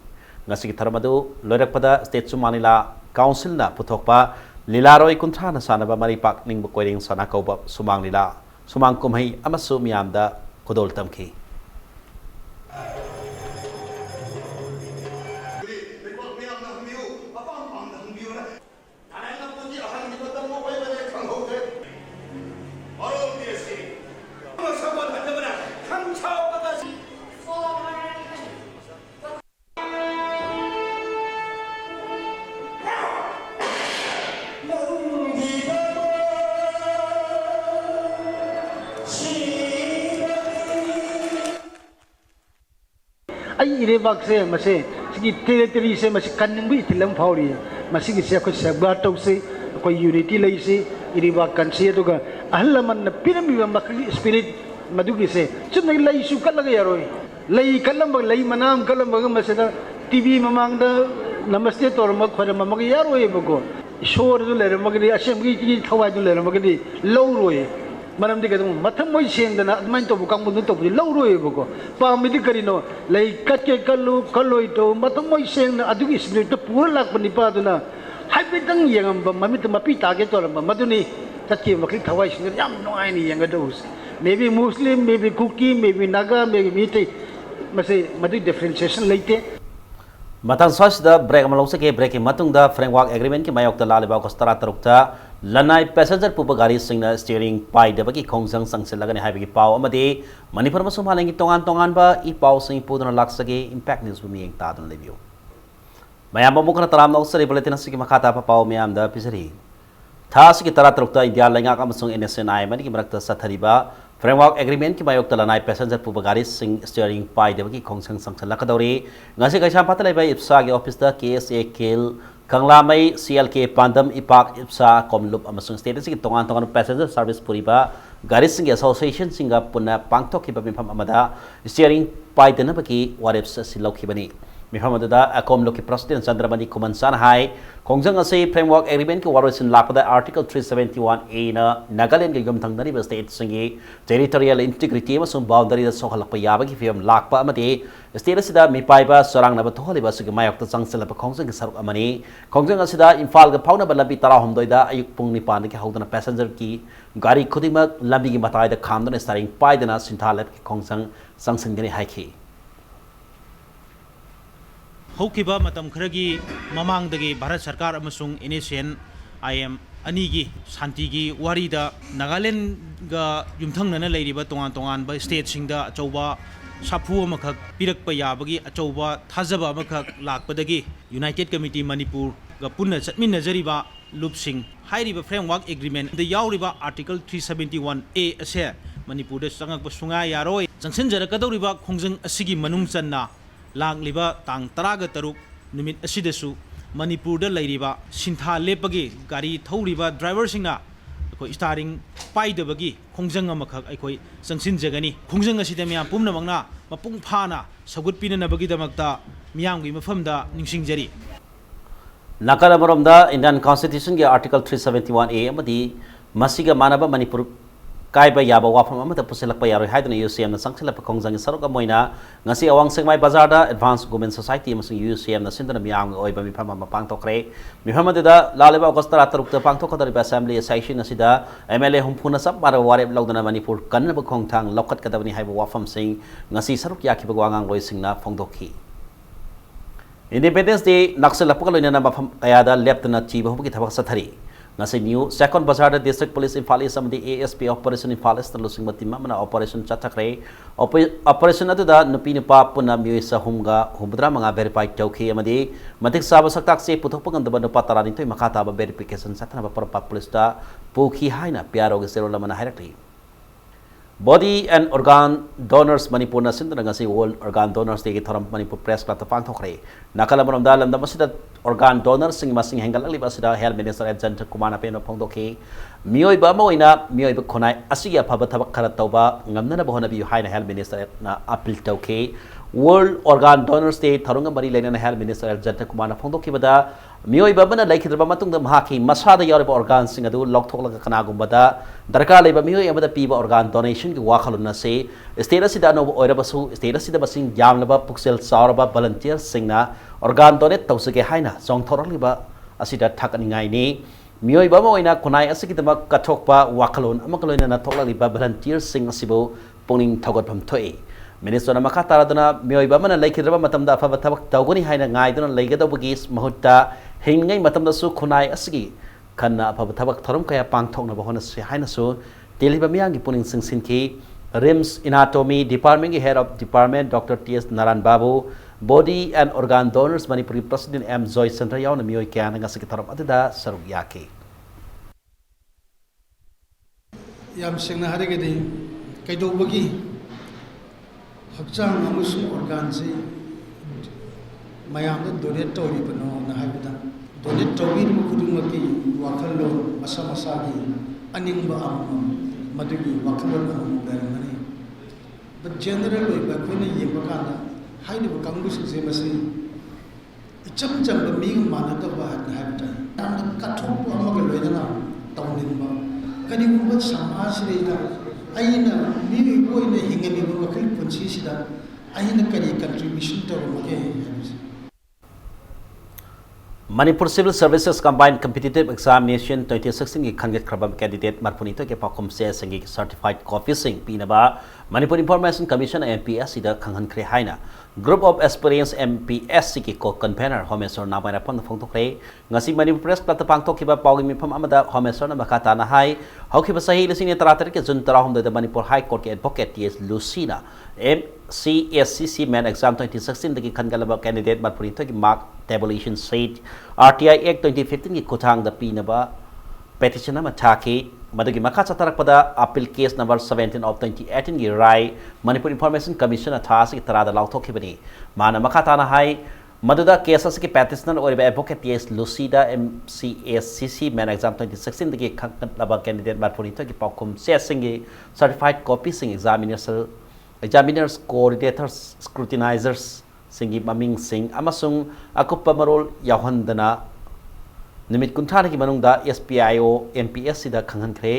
ngasi ki tharmadu loirakpada state sumanila council na puthokpa lilaroi kunthra na sanaba mari pak ningbu koiring sana kauba sumang lila sumang kumhai amasu miyamda kodol tamki ai ire bak se mase sigi territory se mase kanning bi tilam phauri masigi se ko safeguard tau se ko unity lai se ire bak kan se duga ahlaman na pirami ba makli spirit madugi se chunai lai su kalaga yaroi lai kalam lai manam kalam ba mase da tv mamang da namaste torma khore mamag yaroi bego ishor du le ramagri assembly ki thawai du le ramagri lowroi maram de kadum matham moi sengdana admain to bukang bundu to lowroi bego pamidi karino lai katke kaloi to matham moi sengna adugi spirit to pura lakpani pa duna haibitang yengam ba mamit mapi target to maduni tatki makli thawai sing yam noai ni yenga dos maybe muslim maybe kuki maybe naga maybe mite mase madu differentiation leite matang sas da break amalose ke break matung da framework agreement ki mayok ta laliba ko stara tarukta lanai passenger pupa gari singna steering pai da bagi khongsang sangsil lagani haibagi pau amade manipur masum halengi tongan ba I pau sing puduna laksage impact news bumi eng ta don review mayam bukna taram na usari bulletin sigi makata pa pau mayam da pisari thas ki tara tarukta india lenga ka masung NSNI mani ki marakta sathariba framework agreement ki mayok talanai passenger pupa gari sing steering pai da bagi khongsang sangsil lakadori ngasi ka cham patalai bai ipsa ge office da KSA kil Kanglamai CLK Pandam Ipak Ipsa Komlup amasung state sing tongan passenger service puriba gari sing association singa punna pangtok ki bimpham amada steering pai dena baki warep silauki bani mifam da akomlo ki president Chandramani Kumansan hai kongjang ase framework agreement ki warosin lapada article 371A na Nagaland gi gumthang dari state singi territorial integrity amasung boundary da sohalakpa yaba ki fiam lakpa amade state asida mipaiba sorang na ba tholiba sigi mayok ta changsela ba kongjang ki saruk amani kongjang asida imphal ga phauna ba lambi tara homdoi da ayuk pung ni pan ki haudana passenger ki gari khudima lambi gi matai da khamdana steering pai dana sinthalat ki kongjang sangsang gani haiki ꯍꯧꯈꯤꯕ ꯃꯇꯝ ꯈꯔꯒꯤ ꯃꯃꯥꯡꯗꯒꯤ ꯚꯥꯔꯠ ꯁꯔꯀꯥꯔ ꯑꯃꯁꯨꯡ NACN IM ꯑꯅꯤꯒꯤ ꯁꯥꯟꯇꯤꯒꯤ ꯋꯥꯔꯤꯗ ꯅꯥꯒꯥꯂꯦꯟꯒ ꯌꯨꯝꯊꯪꯅꯅ ꯂꯩꯔꯤꯕ ꯇꯣꯉꯥꯟ ꯇꯣꯉꯥꯟꯕ ꯁ꯭ꯇꯦꯠꯁꯤꯡꯗ ꯑꯆꯧꯕ ꯁꯥꯐꯨ ꯑꯃꯈꯛ ꯄꯤꯔꯛꯄ ꯌꯥꯕꯒꯤ ꯑꯆꯧꯕ ꯊꯥꯖꯕ ꯑꯃꯈꯛ ꯂꯥꯛꯄꯗꯒꯤ ꯌꯨꯅꯥꯏꯇꯦꯗ ꯀꯃꯤꯇꯤ ꯃꯅꯤꯄꯨꯔꯒ ꯄꯨꯟꯅ ꯆꯠꯃꯤꯟꯅꯖꯔꯤꯕ ꯂꯨꯞꯁꯤꯡ ꯍꯥꯏꯔꯤꯕ ꯐ꯭ꯔꯦꯝꯋꯥꯔꯛ ꯑꯦꯒ꯭ꯔꯤꯃꯦꯟꯗ ꯌꯥꯎꯔꯤꯕ ꯑꯥꯔꯇꯤꯀꯜ 371A ꯑꯁꯦ ꯃꯅꯤꯄꯨꯔꯗ ꯆꯪꯉꯛꯄ ꯁꯨꯡꯌꯥ ꯌꯥꯔꯣꯏ ꯆꯪꯁꯤꯟꯖꯔꯛꯀꯗꯧꯔꯤꯕ ꯈꯣꯡꯖꯪ ꯑꯁꯤꯒꯤ ꯃꯅꯨꯡ ꯆꯟꯅ ꯂꯥꯛꯂꯤꯕ ꯇꯥꯡ 13 ꯅꯨꯃꯤꯠ ꯑꯁꯤꯗꯁꯨ ꯃꯅꯤꯄꯨꯔꯗ ꯂꯩꯔꯤꯕ ꯁꯤꯟꯊꯥ ꯂꯦꯞꯄꯒꯤ ꯒꯥꯔꯤ ꯊꯧꯔꯤꯕ ꯗ꯭ꯔꯥꯏꯚꯔꯁꯤꯡꯅ ꯑꯩꯈꯣꯏ ꯁ꯭ꯇꯥꯔꯤꯡ ꯄꯥꯏꯗꯕꯒꯤ ꯈꯣꯡꯖꯪ ꯑꯃꯈꯛ ꯑꯩꯈꯣꯏ ꯆꯪꯁꯤꯟꯖꯒꯅꯤ ꯈꯣꯡꯖꯪ ꯑꯁꯤꯗ ꯃꯤꯌꯥꯝ ꯄꯨꯝꯅꯃꯛꯅ ꯃꯄꯨꯡ ꯐꯥꯅ ꯁꯧꯒꯠꯄꯤꯅꯅꯕꯒꯤꯗꯃꯛꯇ ꯃꯤꯌꯥꯝꯒꯤ ꯃꯐꯝꯗ ꯅꯤꯡꯁꯤꯡꯖꯔꯤ ꯅꯥꯀꯜ ꯑꯃꯔꯣꯝꯗ ꯏꯟꯗꯤꯌꯟ ꯀꯟꯁꯇꯤꯇ꯭ꯌꯨꯁꯟꯒꯤ आर्टिकल 371A ꯑꯃꯗꯤ ꯃꯁꯤꯒ ꯃꯥꯟꯅꯕ ꯃꯅꯤꯄꯨꯔ ꯀꯥꯏꯕ ꯌꯥꯕ ꯋꯥꯐꯝ ꯑꯃꯠꯇ ꯄꯨꯁꯤꯜꯂꯛꯄ ꯌꯥꯔꯣꯏ ꯍꯥꯏꯗꯨꯅ UCMꯅ ꯆꯪꯁꯤꯜꯂꯛꯄ ꯈꯣꯡꯖꯪꯒꯤ ꯁꯔꯨꯛ ꯑꯃ ꯑꯣꯏꯅ ꯉꯁꯤ ꯑꯋꯥꯡ ꯁꯦꯛꯃꯥꯏ ꯕꯖꯥꯔꯗ ꯑꯦꯗꯚꯥꯟꯁ ꯋꯨꯃꯦꯟ ꯁꯣꯁꯥꯏꯇꯤ ꯑꯃꯁꯨꯡ UCMꯅ ꯁꯤꯟꯗꯨꯅ ꯃꯤꯌꯥꯝꯒꯤ ꯑꯣꯏꯕ ꯃꯤꯐꯝ ꯑꯃ ꯄꯥꯡꯊꯣꯛꯈ꯭ꯔꯦ ꯃꯤꯐꯝ ꯑꯗꯨꯗ ꯂꯥꯛꯂꯤꯕ ꯑꯣꯒꯁꯠ 13 ꯄꯥꯡꯊꯣꯛꯀꯗꯧꯔꯤꯕ ꯑꯦꯁꯦꯝꯕ꯭ꯂꯤ ꯁꯦꯁꯟ ꯑꯁꯤꯗ MLA ꯍꯨꯝꯐꯨꯅ ꯆꯞ ꯃꯥꯟꯅꯕ ꯋꯥꯔꯦꯞ ꯂꯧꯗꯨꯅ ꯃꯅꯤꯄꯨꯔ ꯀꯟꯅꯕ ꯈꯣꯡꯊꯥꯡ ꯂꯧꯈꯠꯀꯗꯕꯅꯤ ꯍꯥꯏꯕ ꯋꯥꯐꯝꯁꯤꯡ ꯉꯁꯤ ꯁꯔꯨꯛ ꯌꯥꯈꯤꯕ ꯋꯥꯉꯥꯡꯂꯣꯏꯁꯤꯡꯅ ꯐꯣꯡꯗꯣꯛꯈꯤ Independence Day naksilapka loinana mafam kayada leptana chiba hubki thabak sathari ngasi new second bazar da district police Imphal East amdi ASP operation Imphal East lusing matima mana operation chathakre operation adu da nupi nupa puna mioi sahumga humdra manga verify tawki amdi matik saba saktak se puthok pangandaba nupa tarani toi makata ba verification sathana ba par police da pukhi haina pyaro ge sero lamana hairakli Body and Organ Donors Manipur na sindana ngasi World Organ Donors Day ki thoram Manipur Press Club ta pangthokre nakala marom da lamda masida organ donors sing masing hengal aliba sida Health Minister Agent Kumana Peno phongdokhi mioi ba moina mioi ba khonai asiya phaba thabak khara tawba ngamna na bahona bi haina Health Minister na appeal tawke World Organ Donors Day tharunga mari leina Health Minister Agent Kumana phongdokhi bada mioi ba bana laikhidraba matungda mahaki masada yariba organ sing adu lokthokla kana gumbada darkar leba mioi amada piba organ donation ki wakhaluna se state asida no oirabasu state asida basing yamlaba puksel sauraba volunteer singna organ donate tausage haina songthoraliba asida thakaningai ni mioi ba moina kunai asigidama kathokpa wakhalon amakaloina na thoklaliba volunteer sing asibo puning thogot thoi Minister Makha Taradana mioi ba mana laikhidraba matamda afa thabak tawgoni haina ngaiduna leigadawgi mahutta hingai matamda su khunai asigi khanna afa thabak tharum kaya pangthokna bahona se haina su teliba miyangi puning singsinki RIMS Anatomy Department ki Head of Department Dr. T.S. Naran Babu Body and Organ Donors Manipuri President M. Joy Center yaw na mioi kaya nga sige tharum adida sarug yaki Yam singna harigedi kaidobagi Hakchang amusung organ si mayam da donate tori pano na haibida donate tori mo kudumaki wakallo masa-masagi aning ba ang madugi wakallo ang darangani but general way ba kung yimba kana haini ba kanggus se masi icham-cham ba ming manata ba na haibida ang kathok po ang magaloy na tawnin ba kanigumba samaj rita aina mimi boy na hingami ba wakil punsi sida aina kani contribution to mage Manipur Civil Services Combined Competitive Examination 2016 ki khanget khrabam candidate marpuni to ke pakom se sengi certified copy sing pinaba Manipur Information Commission MPSC da khanghan khre haina Group of Experience MPSC ki ko convener Homesor na baina pon phongtokre ngasi Manipur Press Club ta pangtokhiba pawgi mifam amada Homesor na makata na hai hokhiba sahi lising ni taratar ke jun tarahum da Manipur High Court ke advocate T.S. Lucina MCSCC Man Exam 2016 dagi khangalaba candidate marpuni to ki mark tabulation said RTI Act 2015 ki kuthang da pinaba petition ama thaki madagi makha chatarakpada appeal case number 17 of 2018 gi rai Manipur Information Commission athasi tarada lauthokibani mana makha tana hai maduda case as ki petitioner or advocate T.S. Lucida MCSCC Man Exam 2016 dagi khangalaba candidate marpuni to ki pakum se singi certified copy sing examiners coordinators scrutinizers singi maming sing amasung akupa marol yahandana nimit kunthana ki manungda SPIO MPSC da khanghan khre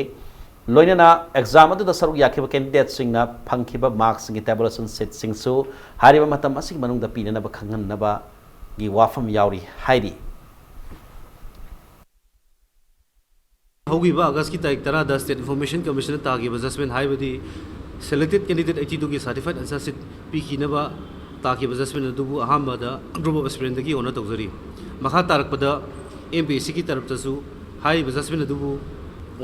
loinana exam adu da saruk yakhiba candidate singna phangkhiba marks singi tabulation set singsu hariba matam asig manungda pinana ba khanghan naba gi wafam yauri hairi Hogiba August ki tarik tara da State Information Commission ta gi judgment haibadi selected candidate 82 ki certified answer sheet pi kinaba ताकि judgment अदुबु अहमदा group of aspirant की honour तौजरी मखा तारकपदा MPSC की तरफ तसु हाई जजमेंट अदुबु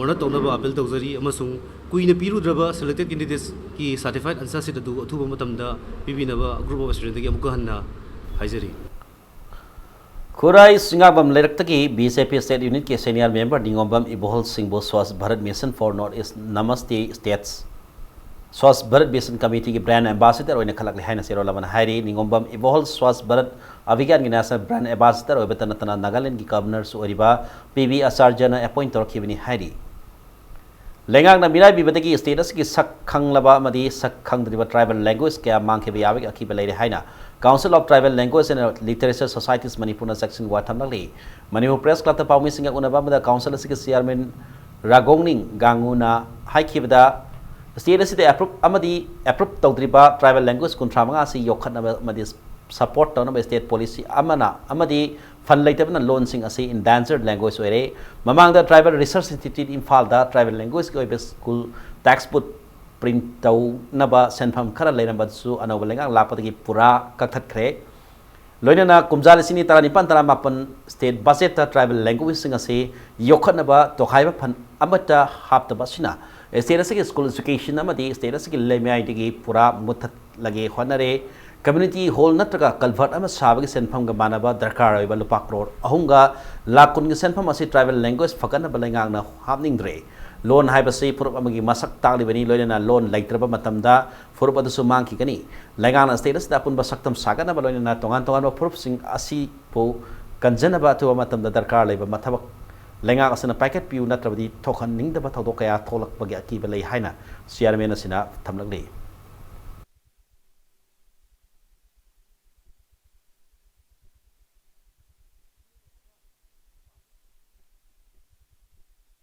ओनर तौनबा अपील तौजरी अमसुंग कुइने पीरुद्रबा सेलेक्टेड कैंडिडेट्स की सर्टिफाइड आंसर शीट अदु अथुबा मतमदा पिबिनबा ग्रुप ऑफ एस्पिरेंट की अमुक हन्ना हाइजरी खुराई सिंगाबम लेरक्तकी बीजेपी स्टेट यूनिट के senior member Ningombam Ibohal Singh Swachh Bharat mission for north east नमस्ते states Swachh Bharat mission committee की ब्रांड एम्बेसडर होने खलक लेहाइना सेरो लबन हाइरी निंगोबम इबोहल स्वच्छ भारत अभियान की नेशनल ब्रांड एम्बेसडर होबे तनतना नागालैंड की गवर्नर ओरिबा पीबी आचार्यना अपॉइंट तौरखिबनी हाइरी लेंगांगना मिराई बिबदगी स्टेटस की सक खंगलबा मदी सक खंगद्रिबा ट्राइबल लैंग्वेज क्या मांगखेबे याबे अखिबे लेरे हाइना council of tribal language and literature societies Manipur section वाथमलि मणिपुर प्रेस क्लब ता पाउमी सिंगा उनबा मदा काउंसिल के चेयरमैन रागोंगनिंग गांगुना हाइखिबदा स्टेटस दे अप्रूव तौद्रिबा ट्राइबल लैंग्वेज 35 से योखनबा मदी सपोर्ट तौनबा स्टेट पॉलिसी फन लेटबना लोन सिंग असी इंडेंजर्ड लैंग्वेज ओरे ममांग the tribal research institute Imphal the tribal language के स्कूल टेक्स्ट बुक प्रिंट तौनबा सेनफम खरा लेनबसु अनौब लेंगा लापदगी पूरा कथत्खरे लोइनना कुमजा लिसिनी 19-19 स्टेट बजेट ट्राइबल लैंग्वेज सिंग असी योखनबा तोखाइबा फन अमता हापतबसिना स्टेट के स्कूल एजुकेशन अमदी स्टेट के लेमाइदगी पूरा मुथत लगे होनरे कम्युनिटी हॉल नत्रगा कल्वर्ट अमा साबगे सेनफम गा मानबा दरकार होइबा लुपा करोड़ अहुंगा लाख कुन गे सेनफम असी ट्राइबल लैंग्वेज फकन बलेंगांगना हाबनिंग्रे लोन हाइबसे फुरुप अमगी मसक तागलिबनी लोइना लोन लैत्रबा मतमदा फुरुप अदसु मांगखिगनी लैंगांगना स्टेटस दा पुनबा सकतम सागना लोइना तोंगान तोंगान फुरुप सिंग असी पो कंजनबा तो मतमदा दरकार लेबा मथबक लैंगांग असना पैकेट पिउ नत्रबदी थोखन निंगदबा थौदो कया थोलकबगे अकीबा लೈ हाइना चेयरमैन असिना थमलगले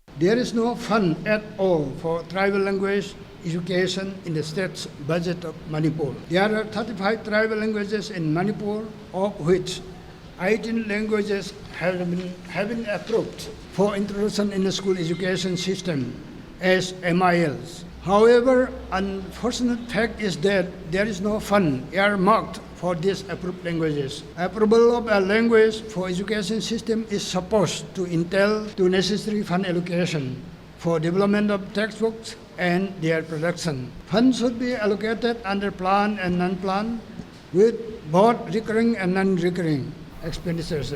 There is no fund at all for tribal language education in the state's budget of Manipur. There are 35 tribal languages in Manipur, of which 18 languages have been approved for introduction in the school education system as MILs. However, unfortunate fact is that there is no fund earmarked for these approved languages. Approval of a language for education system is supposed to entail the necessary fund allocation for development of textbooks and their production. Funds should be allocated under planned and non-planned with both recurring and non-recurring expenditures.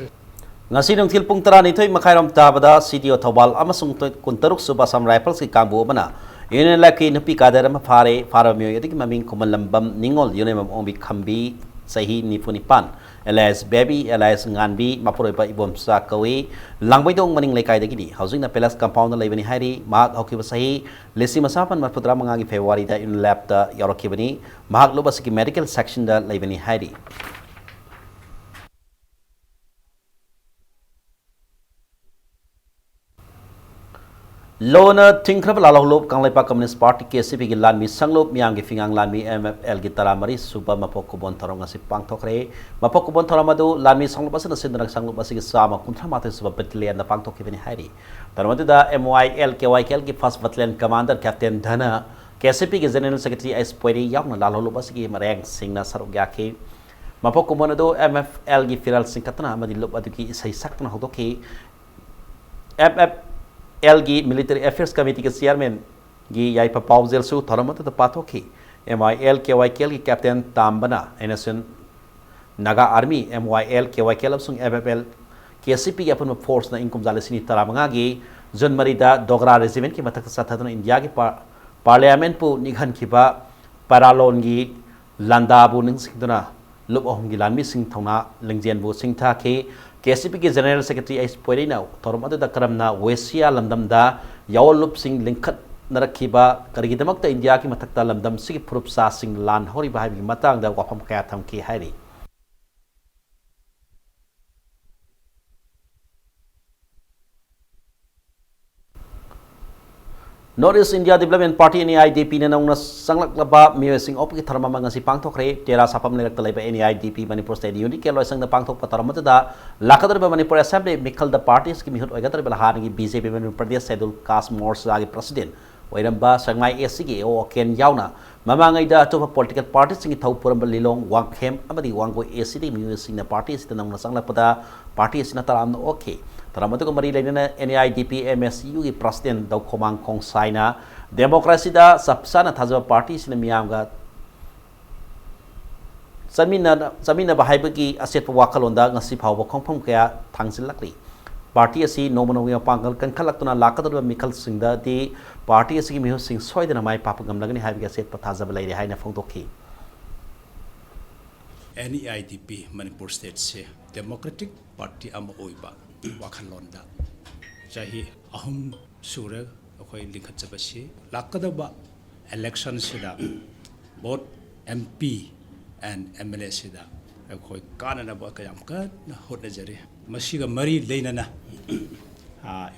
ngasi nungthil pung 12 makhairam tabada CTO Thobal amasung 16 suba sam rifles ki kambu bana inen laki nupi kadar ma fare faramyo yadik maming kumalambam ningol yunemam ombi khambi sahi nipunipan LS baby LS nganbi mapuroipa ibom sa kawi langboi dong maning lekai dagini housing na pelas compound leibani hairi mag hokiba sahi lesi masapan marputra mangangi February da in lab da yorokibani mag lobasiki medical section da leibani hairi लोन थिंख्रब लालौलोब Kangleipak communist party KCP की लानमी संगलोब मियांग की फिंगांग लानमी MFL की तरामरी सुबह मपोक कुबोन थरोंग असी पांगथोखरे मपोक कुबोन थरोंग मदु लानमी संगलोब असी नसिंदरक संगलोब असी की सामा कुंठा माते सुबह बटालियन दा पांगथोखिबनी हाइरी तरमदिदा MYL KYKL की फर्स्ट बटालियन कमांडर कैप्टन धना केसीपी की जनरल सेक्रेटरी एस पोइरी यावना लालौलोब असी की मरेंग सिंगना सरुक याखी मपोक कुबोन अदो MFL की फिरल सिंकतना अमदि लोब अदु की सही सक्तना होदोखी MFL की मिलिट्री अफेयर्स कमेटी के चेयरमैन की याइपा पाउजेल सु थरमत त पाथोखी MYL KYKL की कैप्टन तांबना NSN Naga army MYL KYKL अमसुंग MFL KCP की अपन फोर्स ना इनकम जालेसिनी तरामंगा की जनवरीदा डोगरा रेजिमेंट की मथक साथदन इंडिया की पार्लियामेंट पु निघन खिबा पारालोन की लांदाबु निंगसिंगदना लुब अहम की लानमी सिंह थौना लिंगजेनबु सिंगथा के KCP की जनरल सेक्रेटरी एस पोइरीना थोरमददा करमना वेसिया लंदमदा यावल लुब सिंह लिंखत नरखिबा करिगिदमक्ता इंडिया की मथक्ता लंदम सिगी फुरुपसा सिंह लान होरिबा हाइबि मतांगदा वाफम कया थमकी हाइरी North East India Development Party NEIDP na nang sanglakba miwesing op ki tharma ngasi pangthokre tera sapam lerak talaiba NEIDP Manipur State Unit ke loisang na pangthok pataramata da lakadar ba Manipur Assembly mikal the parties ki mihut oigatar balahan gi BJP Manipur Pradesh Schedule Caste Morse agi president oiramba sangai esigi o ken yauna mamangai da to political parties singi thau puramba lilong wangkhem amadi wanggo esidi music na parties ta nang sangla pada parties na taram okay taramatu mari lainana NIDP MSU gi president daw khomang khong saina democracy da sapsana thajaba parties na miyamga Samina bahayabagi aset wakalonda ngasi phawba khongphom kaya thangsilakli party asi nomonowi pangal kan khalakuna lakadaba mikal singda di party asi mihu sing soidana mai papagam lagani habiga aset pathajaba laire haina phongdokhi NIDP Manipur State se Democratic Party am oiba wakalonda jahi ahum sura akhoi linkhatjabasi lakadaba election sida both MP and MLA sida akhoi kanana ba kayam ka hotna jare masiga mari leinana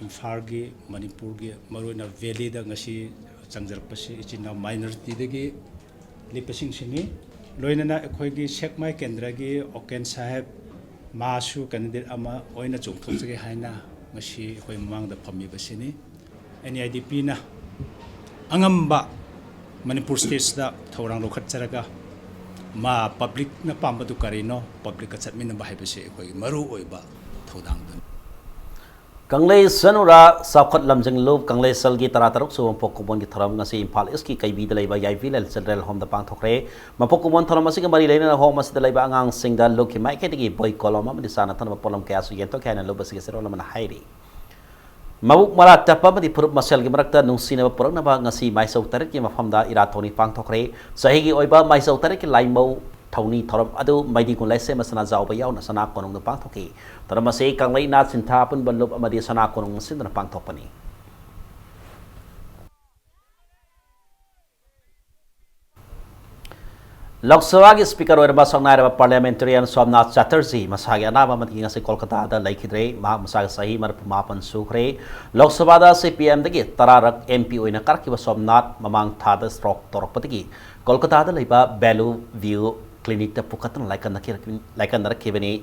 imphal gi manipur gi maroina valley da ngasi changjarpasi ichina minority dagi lipasing sini loinana akhoi gi sekmai kendra gi oken saheb masu candidate ama oina chungthokjage haina ngasi akhoi mamang da phami basini NIDP na angamba Manipur state da thorang lokhat charaga ma public na pambadu karino public ka chatmin na bahay base koi maru oiba thodang dun Kanglei sanura sapkhat lamjang lob kanglei salgi tarataruk so pokkumon gi tharam ngasi imphal iski kaibi dalai ba yai village central home da pangthokre mapokkumon tharam asi mari leina home asi dalai ba angang singda loki mai ketigi boy koloma madi sana than polam kya su yento khaina lob asi sero lamana hairi Mabuk mara tapa madi purup masal gi marakta nungsina ba porang na ba ngasi mai sau tarik ki mafamda irathoni pangthokre sahigi oiba mai sau tarik ki laimau thoni thoram adu maidi kun laise masana jaw ba yaw na sana konong na pangthoki taram se kanglei na sintha pun banlop amadi sana konong sin na pangthokpani Lok Sabha ki speaker oirba songnai parliamentarian Somnath Chatterjee masagi anaba mati ngasi Kolkata da laikhidre ma masagi sahi mar mapan sukre Lok Sabha da CPM dagi tararak MP oina karkiba Somnath mamang thada stroke torpatigi Kolkata da leiba Value View clinic da pukatan laikan narakibani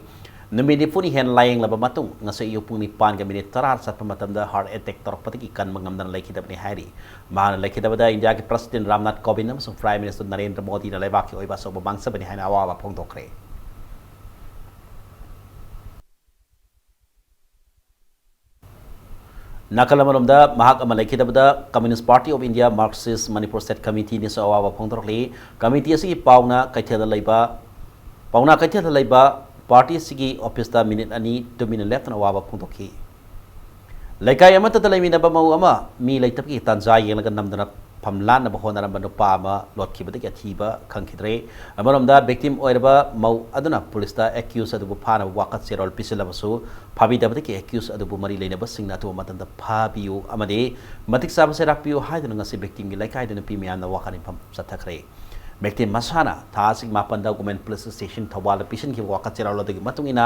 numini puni hen laying laba matung ngasi yupung ni pan ga minit tarar sat pamatam da heart attack torpatigi kan mangamdan laikhidabni hari ma laikhidabada India ki president Ramnath Kovind amsung prime minister Narendra Modi na laibaki oiba so bangsa bani haina awa phongdokre Nakalamanumda mahak amalaikhidabada Communist Party of India Marxist Manipur State Committee ni so awa phongdokli committee asi pauna kaithada laiba party sigi office da minute ani 2 minute left na awa phongdokhi Laikai amata da laimina ba mau ama mi laitap ki tanja yelaga namdana pamlan na bahona ba nupa ama lotki bada thiba khangkhidre amaramda victim oirba mau aduna police da accuse adu phana wakat serol pisila basu phabi da bada ki accuse adu mari leina ba singna to matan da phabiu amade matik sab se rakpiu haiduna ngasi victim gi laikai da pi mian na wakani pham sathakre victim masana thasik mapan da government police station thawal pisin ki wakat serol da gi matungina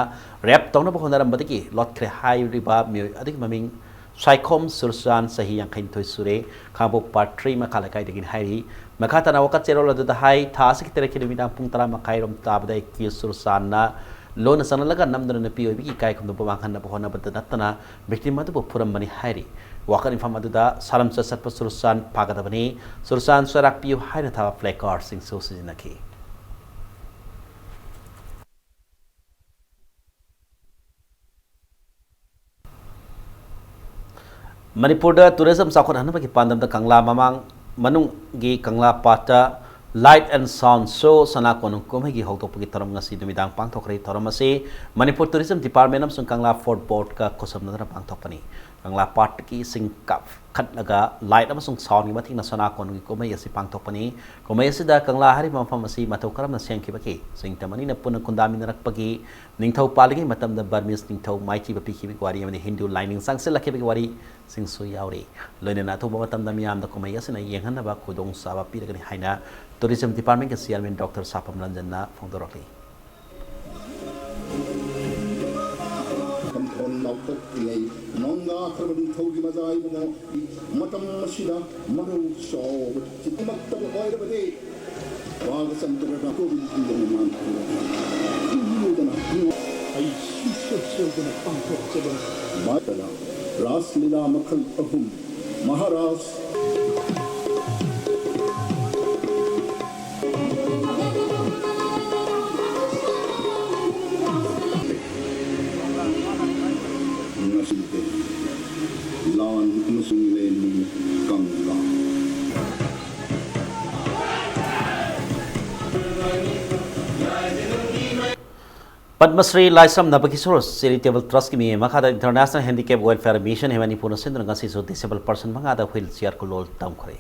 rap tongna bahona ram bada ki lot kre hai riba mi adik maming Saikom Sursan sahi yang kain toy sure kambo patri makalakai degin hari makata na wakat cerol da hai thasik tere kilometer pung tara makai rom tabda ki Sursan na lona sanalaga namdana na pioi bi kai kum do bangkan na bahona bada natana victim madu puram bani hari wakan infam adu da salam sasat Sursan pagada bani Sursan sarak piu hai na tha placard sing so sinaki Manipur da tourism sakot hanba ki pandam da Kangla mamang manung gi Kangla pata light and sound show sana konung komai gi hautok gi taram ngasi dumidang pangthokre taram ase Manipur tourism department am sung Kangla fort board ka kosam na pangthokpani Kangla pat ki sing kap khat laga light am sung sound gi mathing na sana konung gi komai ase pangthokpani komai ase da Kangla hari mamfam ase mathau karam na seng ki baki sing tamani na pun kundami na rakpagi ningthau paligi matam da Burmese ningthau maiti ba pikhi bi wari amani Hindu lining sangsel lakhi bi wari sing so yauri loina na to matam da miam da komai ase na yenghan na ba khudong saba pi gani haina tourism department ke chairman Dr. Sapam Ranjan na phongdorokli Raslila Makhal Ahum Maharaj Padmasri Laisam Nabakisor Charitable Trust Kimi Makada International Handicap Welfare Mission Hemani Punasin Ngasiso disabled person Mangada wheelchair Kulol Tamkore.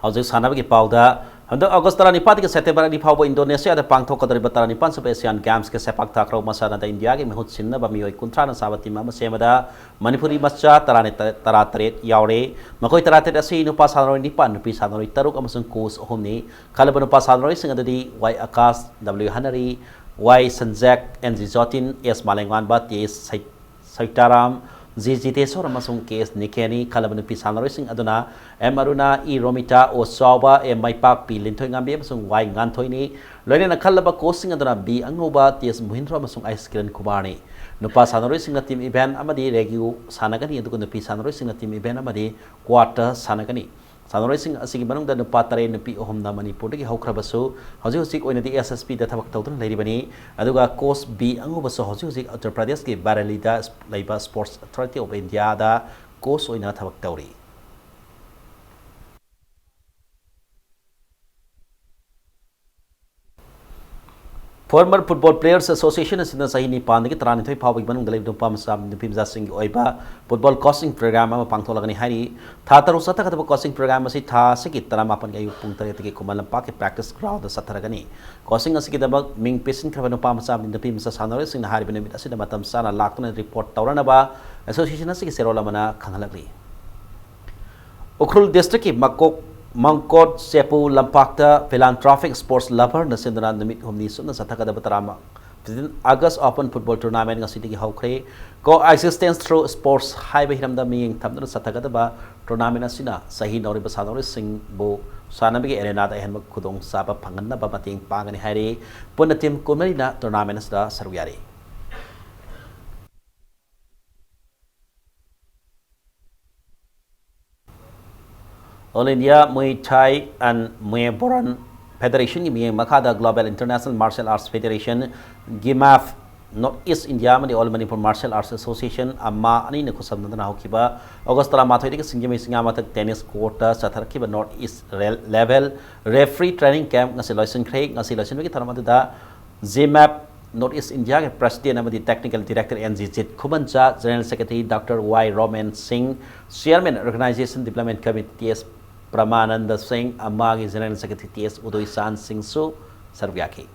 Houses Hanabaki Pauda, under August Taranipatic September Nipa Indonesia, the Pangtoko Batanipan of Asian Games, Sepak Takro Masana, the India, Mahutsin, Bamio, Kuntrana Sabati Mama Semada, Manipuri Mascha, Taratret, Yaure, Makoi Tarate, Asi, no Pasano Nipan, Pisano, Taruk Amazon Coast, Homni, Calabano Pasano Racing at the D, Y Akas, W. Hanari, Y Sanzak, and Zizotin, S. Malangan, but yes, Saitaram. ZGT sora masung case Nikeni Kalaban Pisano Racing Aduna Emaruna E Romita O Sawa E Maipak Pi Lintoy Ngambi masung Y Ngantoini Lorena na Kalaba Coasting Aduna B Angoba Ties Muhindra masung Ice Cream Kubani Nupa Sano Racing na team event Amadi Regu Sanagani Adukun the Pisano Racing na team event Amadi Quarter Sanagani Sano Racing Asigi Manung da Nupa Tare Nupi Ohom na Manipur Dagi Hokrabaso Hosi Hosik Oina di SSP da Tabak Tawtun Lady Bani Aduga Coast B Angobaso Hosi Hosik Uttar Pradesh ki Baralida Labor Sports Authority of India da Coast Oina Tabak Tawri Former Football Players Association is in the Sahini Pandiki Tranito Pavik Banung Galib Dumpam Sam the Pimza Sing Oiba Football Coaching Program Pangtolagani Hari Tataru Sataka Coaching Program Asi Ta Sikit Taramapan Gayu Puntariki Kumalam Park Practice Ground the Sataragani Coaching Asikitaba Ming Pisin Kravano Pamsam in the Pimsa Sanoris in the Haribin Asidamatam Sana Lakton report Tauranaba Association Asik Serolamana Kanalagri Ukrul District Makok Mangkot Sepu Lampakta Philanthropic Sports Lover na sindana namit humni suna sa takada batarama. August Open Football Tournament nga sitigi hawkre coexistence through sports highway hiramda miyeng tamna sa takada ba tournament na sina sahi nori basanori sing bo sana bigi arena da hen magkudong saba pangan na ba mating pangani hari puna team kumari na tournament sa sarwyari. All India Muay Thai and Muay Boran Federation Muay Makada Global International Martial Arts Federation GIMAF Northeast India Mani All Manipur Martial Arts Association Amma Ani Nakusam Nandana Hokiba August Mathoi Singami Singamatak Tennis Court Satarkiba Northeast Level Referee Training Camp Nasiloisan Craig Nasiloisan Wiki Taramada GIMAF Northeast India President Amadi Technical Director NZZ Kumanja General Secretary Dr. Y. Roman Singh Chairman Organization Development Committee Pramananda Singh Amagi General Secretary TS Udoisan Singh Su Sarvyaki.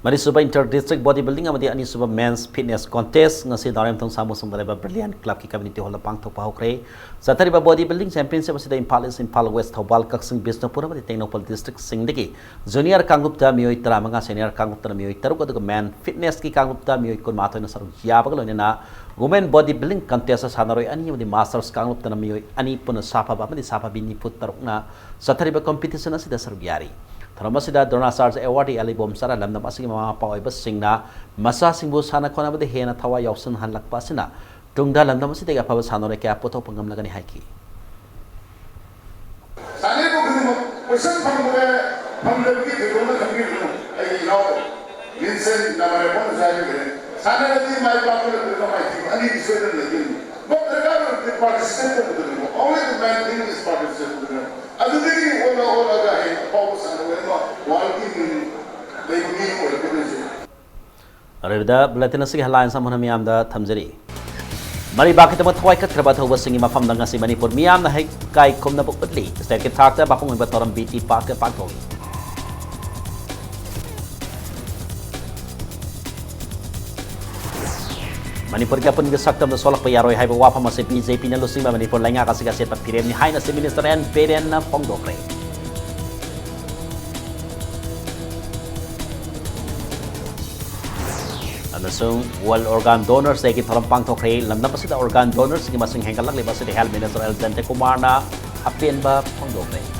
Manisuba Inter-District Bodybuilding Amadi Anisuba Men's Fitness Contest ngasi daram tong samu sumdaleba Brilliant Club ki community hall pangthok pahokre satariba bodybuilding championship asida Impal West Thobal Kaksing Bisnupur amadi Tengnopal District Singdagi junior kangupta miyoi tara manga senior kangupta miyoi taruk aduga man fitness ki kangupta miyoi kun matoi na saruk yabag loina women bodybuilding contest sanaroi ani amadi masters kangupta miyoi ani puna sapa ba amadi sapa bini put taruk na satariba competition asida saruk yari Taramasida Dronasars Awardee Ali Bomsara Lamdam Asing Mama Pawai Basingna Masa Singbu Sana Kona with the Hena Tawa Yawson Hanlak Pasina Tungda Lamdam Sitega Pavasano Reka Poto Pangam Lagani Haki. Only the man thing is participating. Other than all other head, powers and walking Arida Blatina Sig Alliance Samunamiam da Tamzeri. Mari Bakitama Toy Katrabat over singing from the Nasi Manipur Miam the Kai Kumna Bukli, State Takta Bakung Batoram BT Park Pakoi. Manipur ka pun gesaktam na solak payaroi hai bawa pa masih BJP na lusing ba Manipur lainga kasi kasi pat pirem ni hai na si Minister and Peren na Pongdokre. Anasung wal organ donors dahil kitharang Pangdokre lam na pa sila organ donors sige masing hengkal lang liba si Health Minister El Zente Kumar na hapin ba Pongdokre.